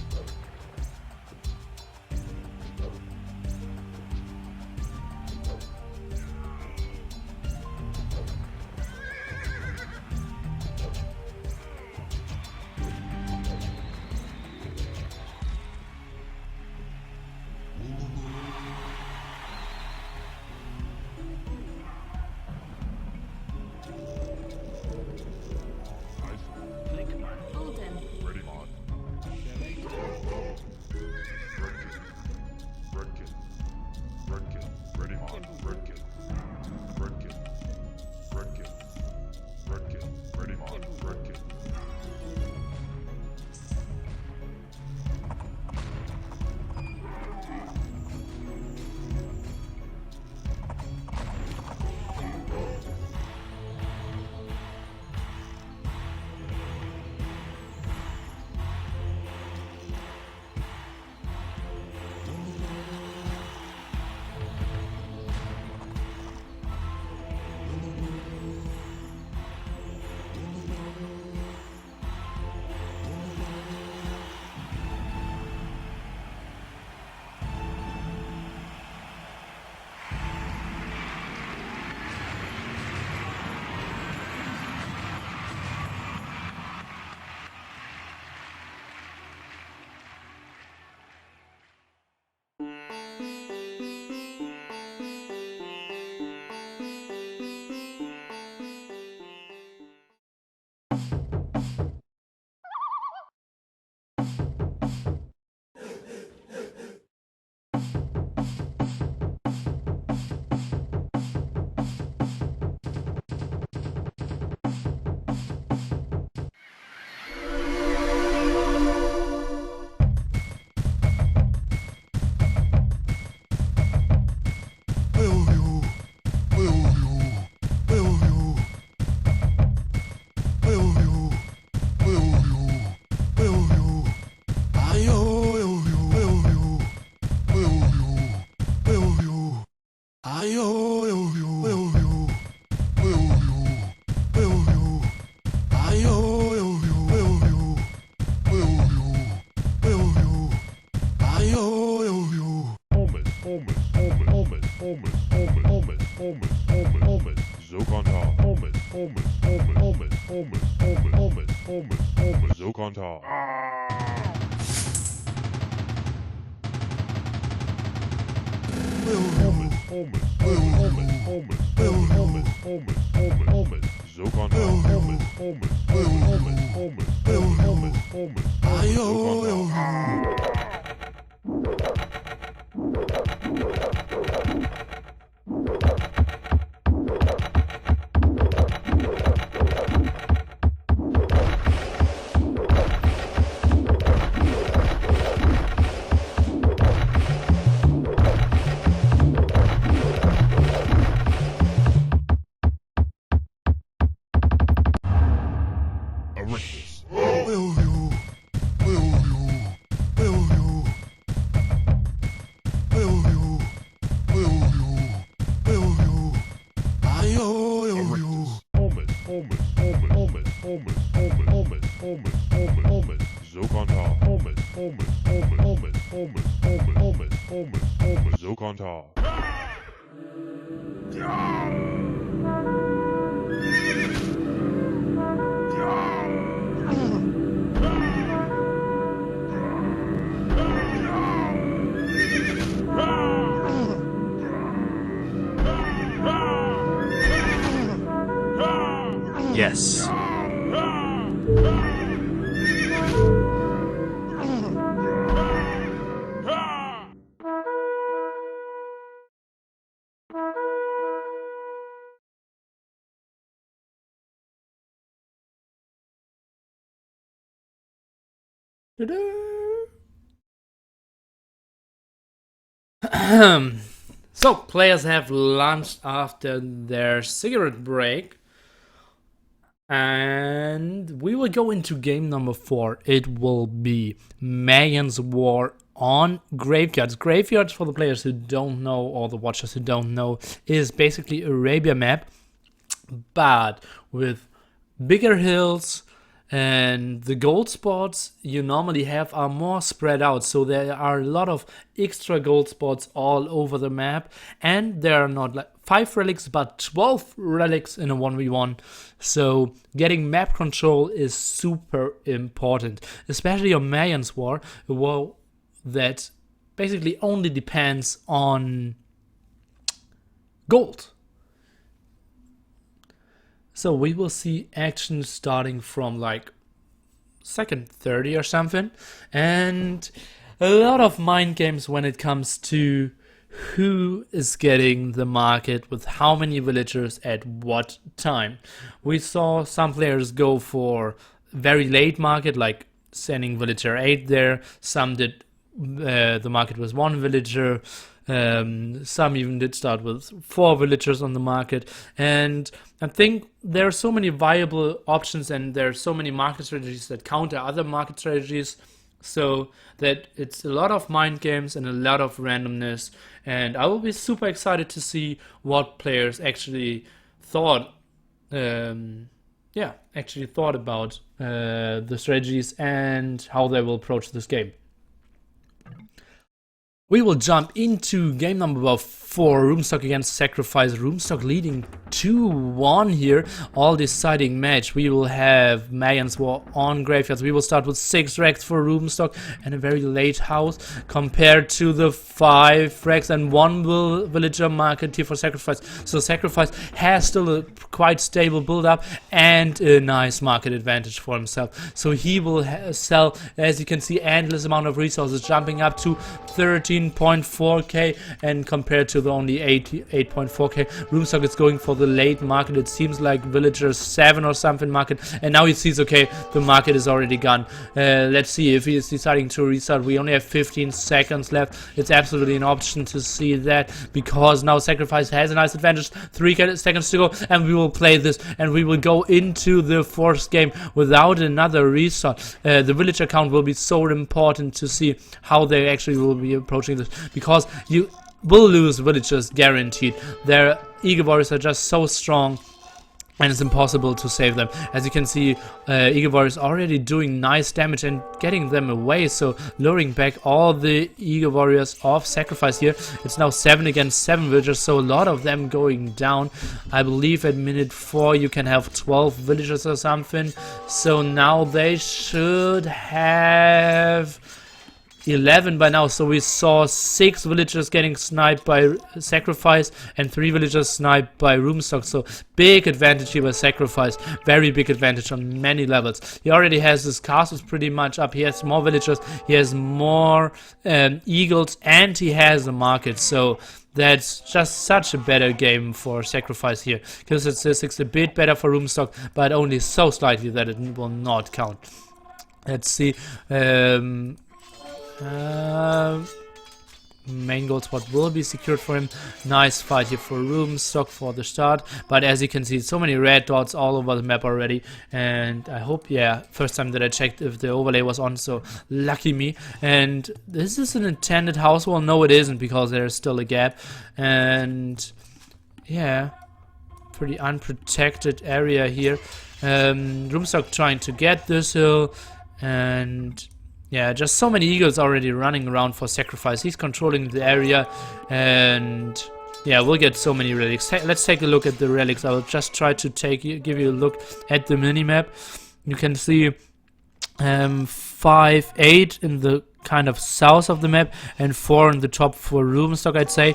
Zokontar. Yes. So, players have launched after their cigarette break. And we will go into game number 4. It will be Mayan's War on Graveyards. Graveyards, for the players who don't know, or the watchers who don't know, is basically a Arabia map, but with bigger hills, and the gold spots you normally have are more spread out, so there are a lot of extra gold spots all over the map, and there are not like 5 relics but 12 relics in a 1v1, so getting map control is super important, especially on Mayan's War, a war that basically only depends on gold. So we will see action starting from like second 30 or something, and a lot of mind games when it comes to who is getting the market with how many villagers at what time. We saw some players go for very late market, like sending villager 8 there. Some did the market was 1 villager. Some even did start with 4 villagers on the market, and I think there are so many viable options, and there are so many market strategies that counter other market strategies, so that it's a lot of mind games and a lot of randomness, and I will be super excited to see what players actually thought about the strategies and how they will approach this game. We will jump into game number 4, Rubenstock against Sacrifice. Rubenstock leading 2-1 here, all deciding match. We will have Mayan's War on Graveyards. We will start with 6 racks for Rubenstock and a very late house compared to the 5 racks and 1 villager market here for Sacrifice. So Sacrifice has still a quite stable build up and a nice market advantage for himself. So he will sell, as you can see, endless amount of resources, jumping up to 13.4k, and compared to the only 8.4k, Rubenstock is going for the late market. It seems like villager 7 or something market, and now he sees, okay, the market is already gone. Let's see if he is deciding to restart. We only have 15 seconds left. It's absolutely an option to see that, because now Sacrifice has a nice advantage. 3 seconds to go, and we will play this, and we will go into the 4th game without another restart. The villager count will be so important to see how they actually will be approaching this, because you will lose villagers guaranteed. Their Eagle Warriors are just so strong, and it's impossible to save them. As you can see, Eagle Warriors already doing nice damage and getting them away, so luring back all the Eagle Warriors off Sacrifice here. It's now 7 against 7 villagers, so a lot of them going down. I believe at minute 4 you can have 12 villagers or something, so now they should have 11 by now. So we saw 6 villagers getting sniped by Sacrifice and 3 villagers sniped by Rubenstock. So big advantage here by Sacrifice, very big advantage on many levels. He already has his castles pretty much up, he has more villagers, he has more eagles, and he has a market. So that's just such a better game for Sacrifice here. Kill statistics a bit better for Rubenstock, but only so slightly that it will not count. Let's see. Main gold spot will be secured for him. Nice fight here for Rubenstock for the start, but as you can see, so many red dots all over the map already, and I hope, yeah, first time that I checked if the overlay was on, so lucky me. And this is an intended house wall. No, it isn't, because there's still a gap, and yeah, pretty unprotected area here. Rubenstock trying to get this hill, and yeah, just so many eagles already running around for Sacrifice. He's controlling the area, and yeah, we'll get so many relics. Let's take a look at the relics. I will just try to give you a look at the minimap. You can see 5, 8 in the kind of south of the map, and 4 in the top for Rubenstock, I'd say.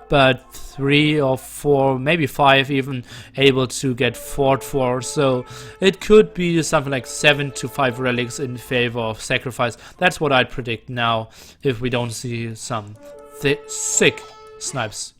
But 3 or 4, maybe 5 even able to get fort for, so it could be something like 7 to 5 relics in favor of Sacrifice. That's what I'd predict now, if we don't see some sick snipes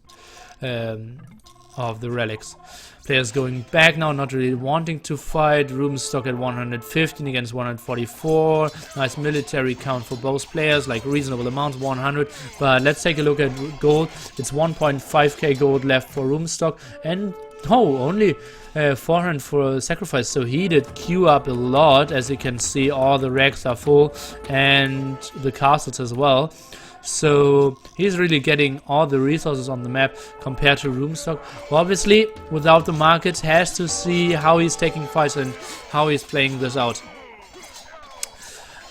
of the relics. Players going back now, not really wanting to fight. Rubenstock at 115 against 144. Nice military count for both players, like reasonable amounts, 100. But let's take a look at gold. It's 1.5k gold left for Rubenstock, and only 400 for Sacrifice. So he did queue up a lot. As you can see, all the racks are full, and the castles as well. So he's really getting all the resources on the map compared to Rubenstock. Obviously, without the markets, has to see how he's taking fights and how he's playing this out.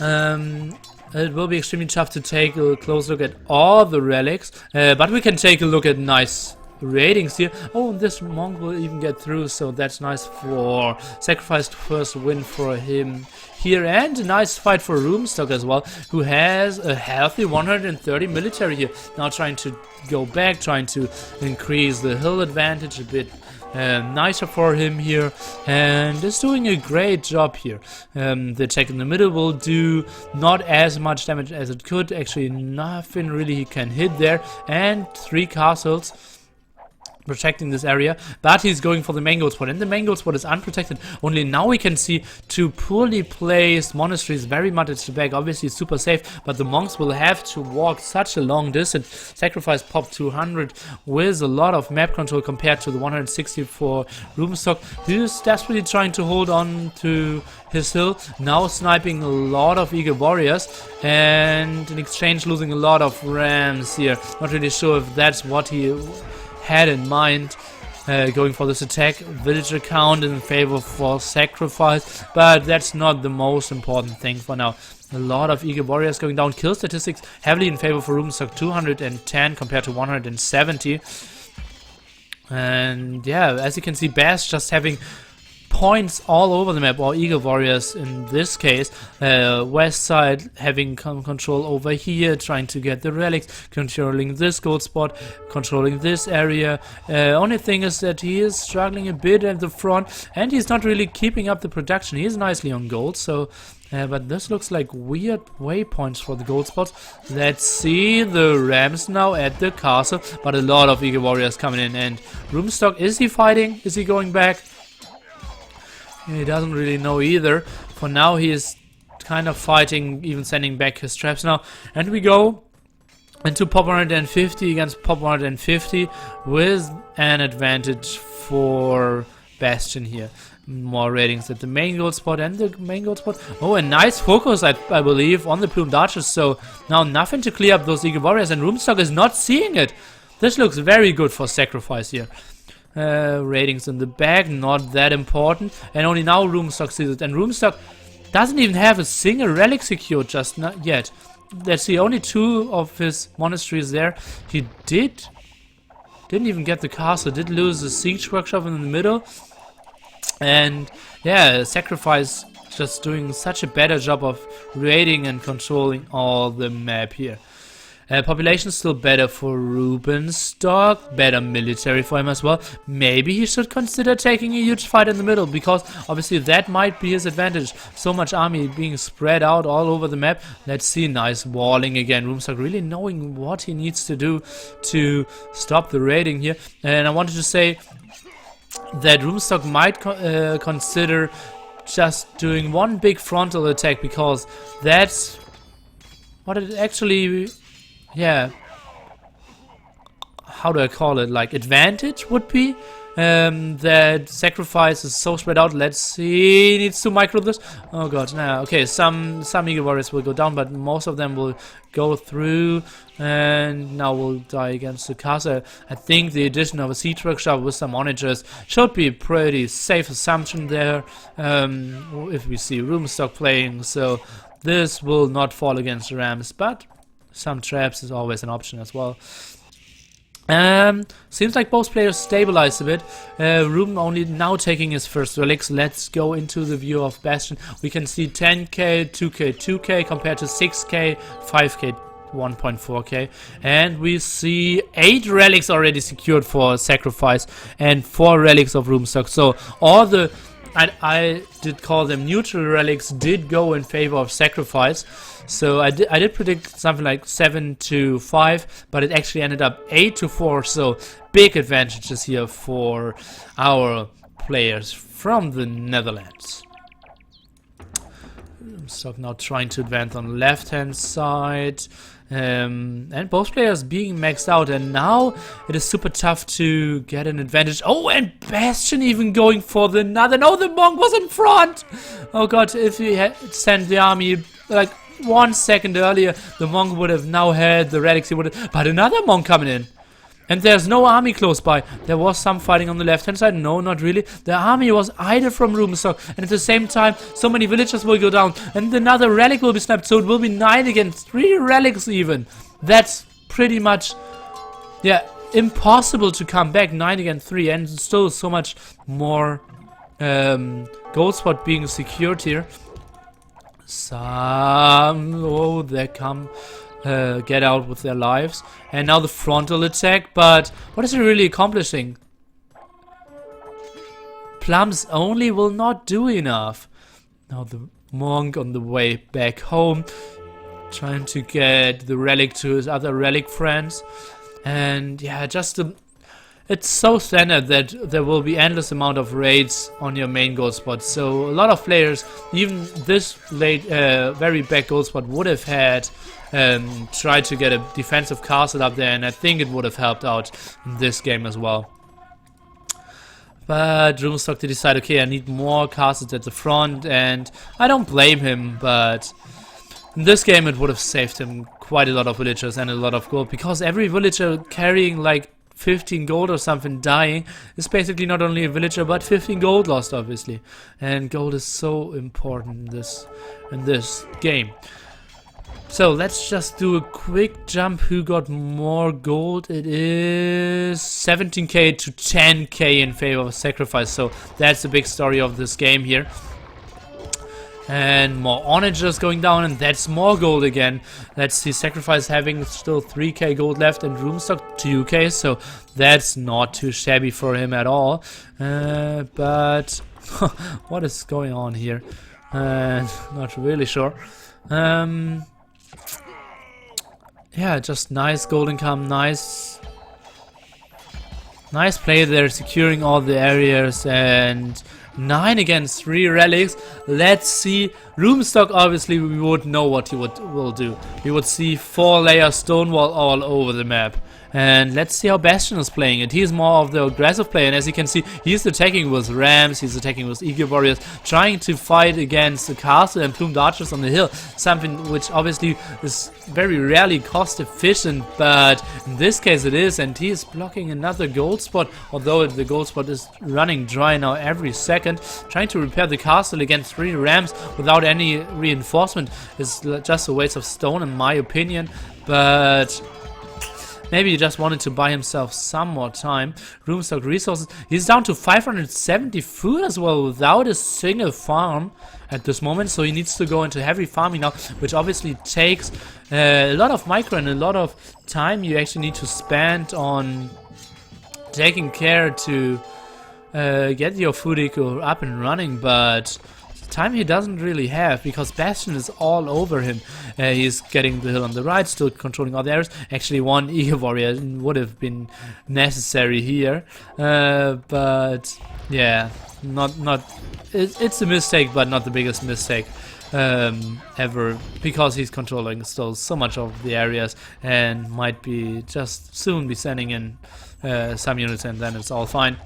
It will be extremely tough to take a close look at all the relics, but we can take a look at nice ratings here. Oh, this monk will even get through, so that's nice for Sacrifice. First win for him here, and a nice fight for Rubenstock as well, who has a healthy 130 military here. Now trying to go back, trying to increase the hill advantage a bit. Nicer for him here, and is doing a great job here. The attack in the middle will do not as much damage as it could. Actually, nothing really he can hit there, and 3 castles protecting this area, but he's going for the main gold spot, and the main gold spot is unprotected. Only now we can see 2 poorly placed monasteries very much at the back. Obviously super safe, but the monks will have to walk such a long distance. Sacrifice pop 200 with a lot of map control compared to the 160 for Rubenstock, who's desperately trying to hold on to his hill, now sniping a lot of Eagle Warriors, and in exchange losing a lot of rams here. Not really sure if that's what he had in mind, going for this attack. Villager count in favor for Sacrifice, but that's not the most important thing for now. A lot of Eagle Warriors going down. Kill statistics heavily in favor for Rubenstock, 210 compared to 170. And yeah, as you can see, Bass just having points all over the map, or Eagle Warriors in this case. West side having control over here, trying to get the relics, controlling this gold spot, controlling this area. Only thing is that he is struggling a bit at the front, and he's not really keeping up the production. He is nicely on gold, so but this looks like weird waypoints for the gold spots. Let's see the rams now at the castle, but a lot of Eagle Warriors coming in. And Rubenstock, is he fighting? Is he going back? He doesn't really know either. For now he is kind of fighting, even sending back his traps now. And we go into pop 150 against pop 150 with an advantage for Bastion here. More ratings at the main gold spot and the main gold spot. Oh, a nice focus, I believe, on the plumed archers. So now nothing to clear up those Eagle Warriors, and Rubenstock is not seeing it. This looks very good for Sacrifice here. Ratings in the back, not that important. And only now Rubenstock sees it. And Rubenstock doesn't even have a single relic secured just not yet. Let's see, only 2 of his monasteries there. He didn't even get the castle, did lose the siege workshop in the middle. And yeah, Sacrifice just doing such a better job of raiding and controlling all the map here. Population still better for Rubenstock, better military for him as well. Maybe he should consider taking a huge fight in the middle, because obviously that might be his advantage. So much army being spread out all over the map. Let's see, nice walling again. Rubenstock really knowing what he needs to do to stop the raiding here. And I wanted to say that Rubenstock might consider just doing one big frontal attack, because that's what it actually... yeah, how do I call it, like advantage would be, that Sacrifice is so spread out. Let's see, needs to micro this. Oh god, no. Okay, some Eagle Warriors will go down, but most of them will go through, and now will die against the castle. I think the addition of a siege workshop with some onagers should be a pretty safe assumption there, if we see Rubenstock playing, so this will not fall against the Rams, but some traps is always an option as well. Seems like both players stabilized a bit. Ruben only now taking his first relics. Let's go into the view of Bastion. We can see 10k, 2k, 2k compared to 6k, 5k, 1.4k, and we see 8 relics already secured for Sacrifice and 4 relics of Rubenstock. So all the I did call them neutral relics did go in favor of Sacrifice. So I did predict something like 7 to 5, but it actually ended up 8 to 4. So big advantages here for our players from the Netherlands. So now trying to advance on the left hand side. And both players being maxed out, and now it is super tough to get an advantage. Oh, and Bastion even going for the another. No, the monk was in front. Oh god, if he had sent the army like 1 second earlier, the monk would have now had the relics. He would have, but another monk coming in. And there's no army close by. There was some fighting on the left-hand side. No, not really. The army was either from Rubenstock, and at the same time, so many villagers will go down. And another relic will be snapped, so it will be 9 against 3 relics even. That's pretty much, yeah, impossible to come back. 9 against 3, and still so much more gold spot being secured here. Oh, they come... get out with their lives, and now the frontal attack, but what is it really accomplishing? Plums only will not do enough. Now the monk on the way back home, trying to get the relic to his other relic friends, and yeah, just it's so standard that there will be endless amount of raids on your main gold spot. So a lot of players, even this late, very back gold spot, would have had tried to get a defensive castle up there, and I think it would have helped out in this game as well. But Rubenstock did decide, okay, I need more castles at the front, and I don't blame him, but in this game it would have saved him quite a lot of villagers and a lot of gold, because every villager carrying like 15 gold or something dying is basically not only a villager but 15 gold lost, obviously, and gold is so important in this game. So let's just do a quick jump. Who got more gold? It is 17k to 10k in favor of Sacrifice. So that's the big story of this game here. And more onagers going down, and that's more gold again. Let's see, Sacrifice having still 3k gold left, and Rubenstock 2k. So that's not too shabby for him at all. But what is going on here? Not really sure. Yeah, just nice gold income, nice play there, securing all the areas, and 9 against 3 relics. Let's see. Rubenstock, obviously, we would know what he will do. We would see 4-layer stone wall all over the map, And let's see how Bastion is playing it. He's more of the aggressive player, and as you can see, he's attacking with rams, he's attacking with eagle warriors, trying to fight against the castle and plumed archers on the hill, something which obviously is very rarely cost efficient, but in this case it is, and he is blocking another gold spot, although the gold spot is running dry now every second. Trying to repair the castle against 3 rams without any reinforcement is just a waste of stone in my opinion, but maybe he just wanted to buy himself some more time. Rubenstock resources. He's down to 570 food as well without a single farm at this moment. So he needs to go into heavy farming now, which obviously takes a lot of micro and a lot of time you actually need to spend on taking care to get your food eco up and running. But time he doesn't really have, because Bastion is all over him. He's getting the hill on the right, still controlling all the areas. Actually, one eagle warrior would have been necessary here, but yeah, it's a mistake, but not the biggest mistake ever, because he's controlling still so much of the areas and might be just soon be sending in some units, and then it's all fine.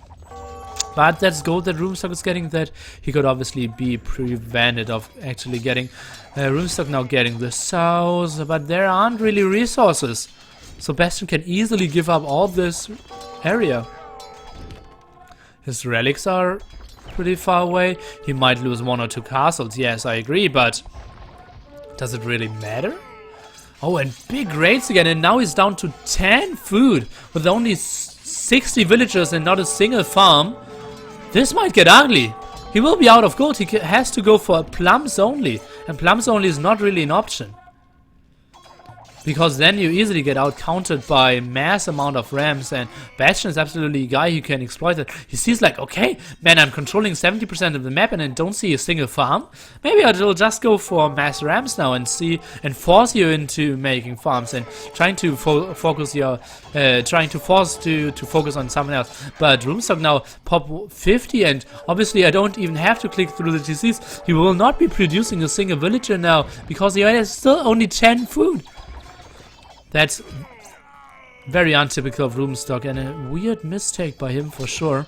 But that's gold that Rubenstock is getting that he could obviously be prevented of actually getting. Rubenstock now getting the south, but there aren't really resources. So Bastion can easily give up all this area. His relics are pretty far away. He might lose 1 or 2 castles, yes, I agree, but does it really matter? Oh, and big raids again, and now he's down to 10 food with only 60 villagers and not a single farm. This might get ugly. He will be out of gold. He has to go for plums only. And plums only is not really an option, because then you easily get out countered by mass amount of rams, and Bastion is absolutely a guy who can exploit that. He sees like, okay, man, I'm controlling 70% of the map and I don't see a single farm. Maybe I'll just go for mass rams now and see and force you into making farms and trying to focus your trying to force to focus on someone else. But Rubenstock now pop 50, and obviously I don't even have to click through the TCs. He will not be producing a single villager now because he has still only 10 food. That's very untypical of Rubenstock and a weird mistake by him for sure.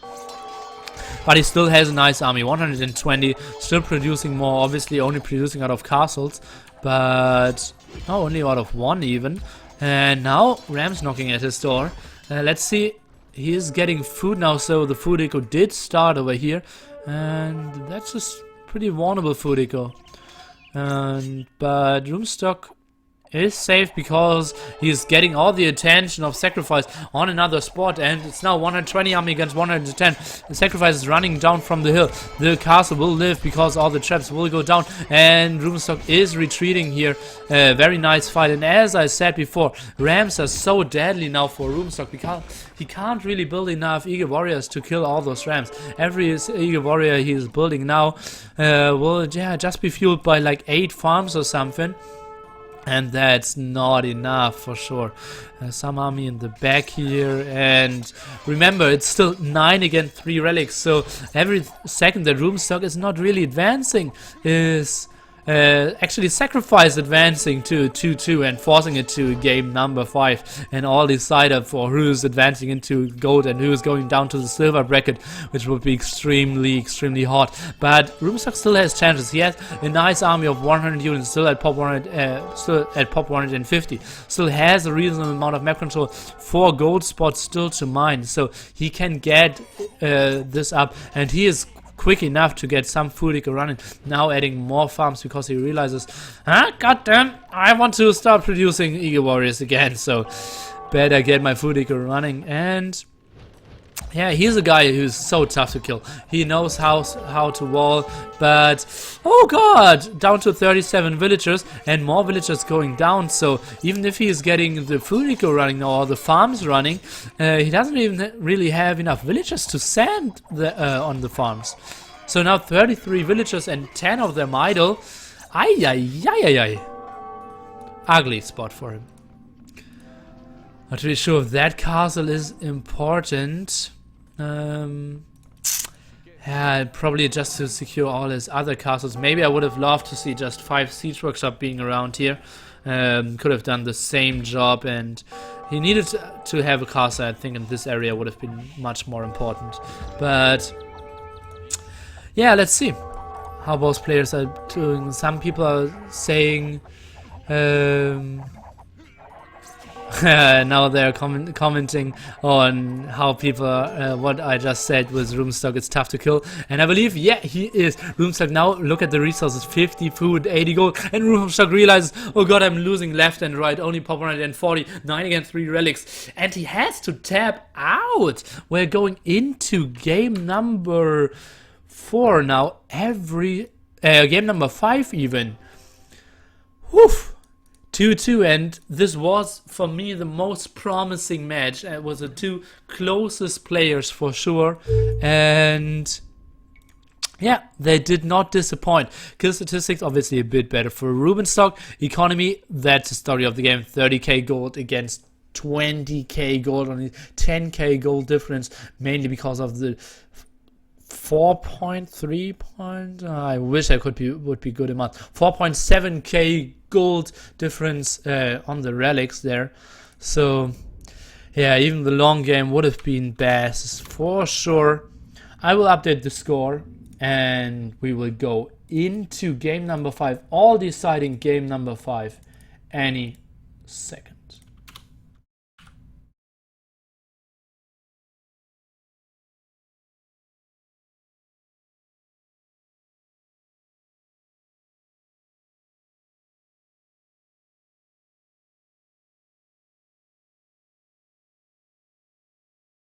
But he still has a nice army, 120, still producing more, obviously only producing out of castles, but only out of 1 even. And now Ram's knocking at his door. Let's see, he is getting food now, so the food eco did start over here, and that's just pretty vulnerable food eco. But Rubenstock is safe because he's getting all the attention of Sacrifice on another spot, and it's now 120 army against 110. The Sacrifice is running down from the hill. The castle will live because all the traps will go down, and Rubenstock is retreating here. Very nice fight, and as I said before, rams are so deadly now for Rubenstock because he can't really build enough eagle warriors to kill all those rams. Every eagle warrior he is building now will just be fueled by like 8 farms or something. And that's not enough for sure. Some army in the back here, and remember it's still 9 against 3 relics, so every second that Rubenstock is not really advancing is actually Sacrifice advancing to 2-2 and forcing it to game number 5, and all decided for who's advancing into gold and who's going down to the silver bracket, which would be extremely hot. But Rubenstock still has chances. He has a nice army of 100 units, still at pop 150, still has a reasonable amount of map control, 4 gold spots still to mine, so he can get this up, and he is quick enough to get some food eco running. Now adding more farms because he realizes, goddamn, I want to start producing eagle warriors again, so better get my food eco running. And yeah, he's a guy who's so tough to kill. He knows how to wall, but oh god, down to 37 villagers and more villagers going down. So even if he is getting the food eco running now, or the farms running, he doesn't even really have enough villagers to send on the farms. So now 33 villagers and 10 of them idle. Ay. Ugly spot for him. Not really sure if that castle is important. Yeah, probably just to secure all his other castles. Maybe I would have loved to see just 5 siege workshop being around here. Could have done the same job and He needed to have a castle, I think, in this area would have been much more important. But yeah, let's see how both players are doing. Some people are saying now they're commenting on how people what I just said was Rubenstock, it's tough to kill, and I believe, yeah, he is. Rubenstock, now look at the resources, 50 food, 80 gold, and Rubenstock realizes, oh god, I'm losing left and right, only pop 140, 9 against 3 relics, and he has to tap out. We're going into game number 4 now, game number 5 even. Woof. 2-2, and this was for me the most promising match. It was the two closest players for sure, and yeah, they did not disappoint. Kill statistics obviously a bit better for Rubenstock. Economy, that's the story of the game. 30k gold against 20k gold, only 10k gold difference, mainly because of the 4.3 point. I wish I would be good enough. 4.7k gold difference on the relics there. So yeah, even the long game would have been best for sure. I will update the score and we will go into game number 5, all deciding game number 5 any second.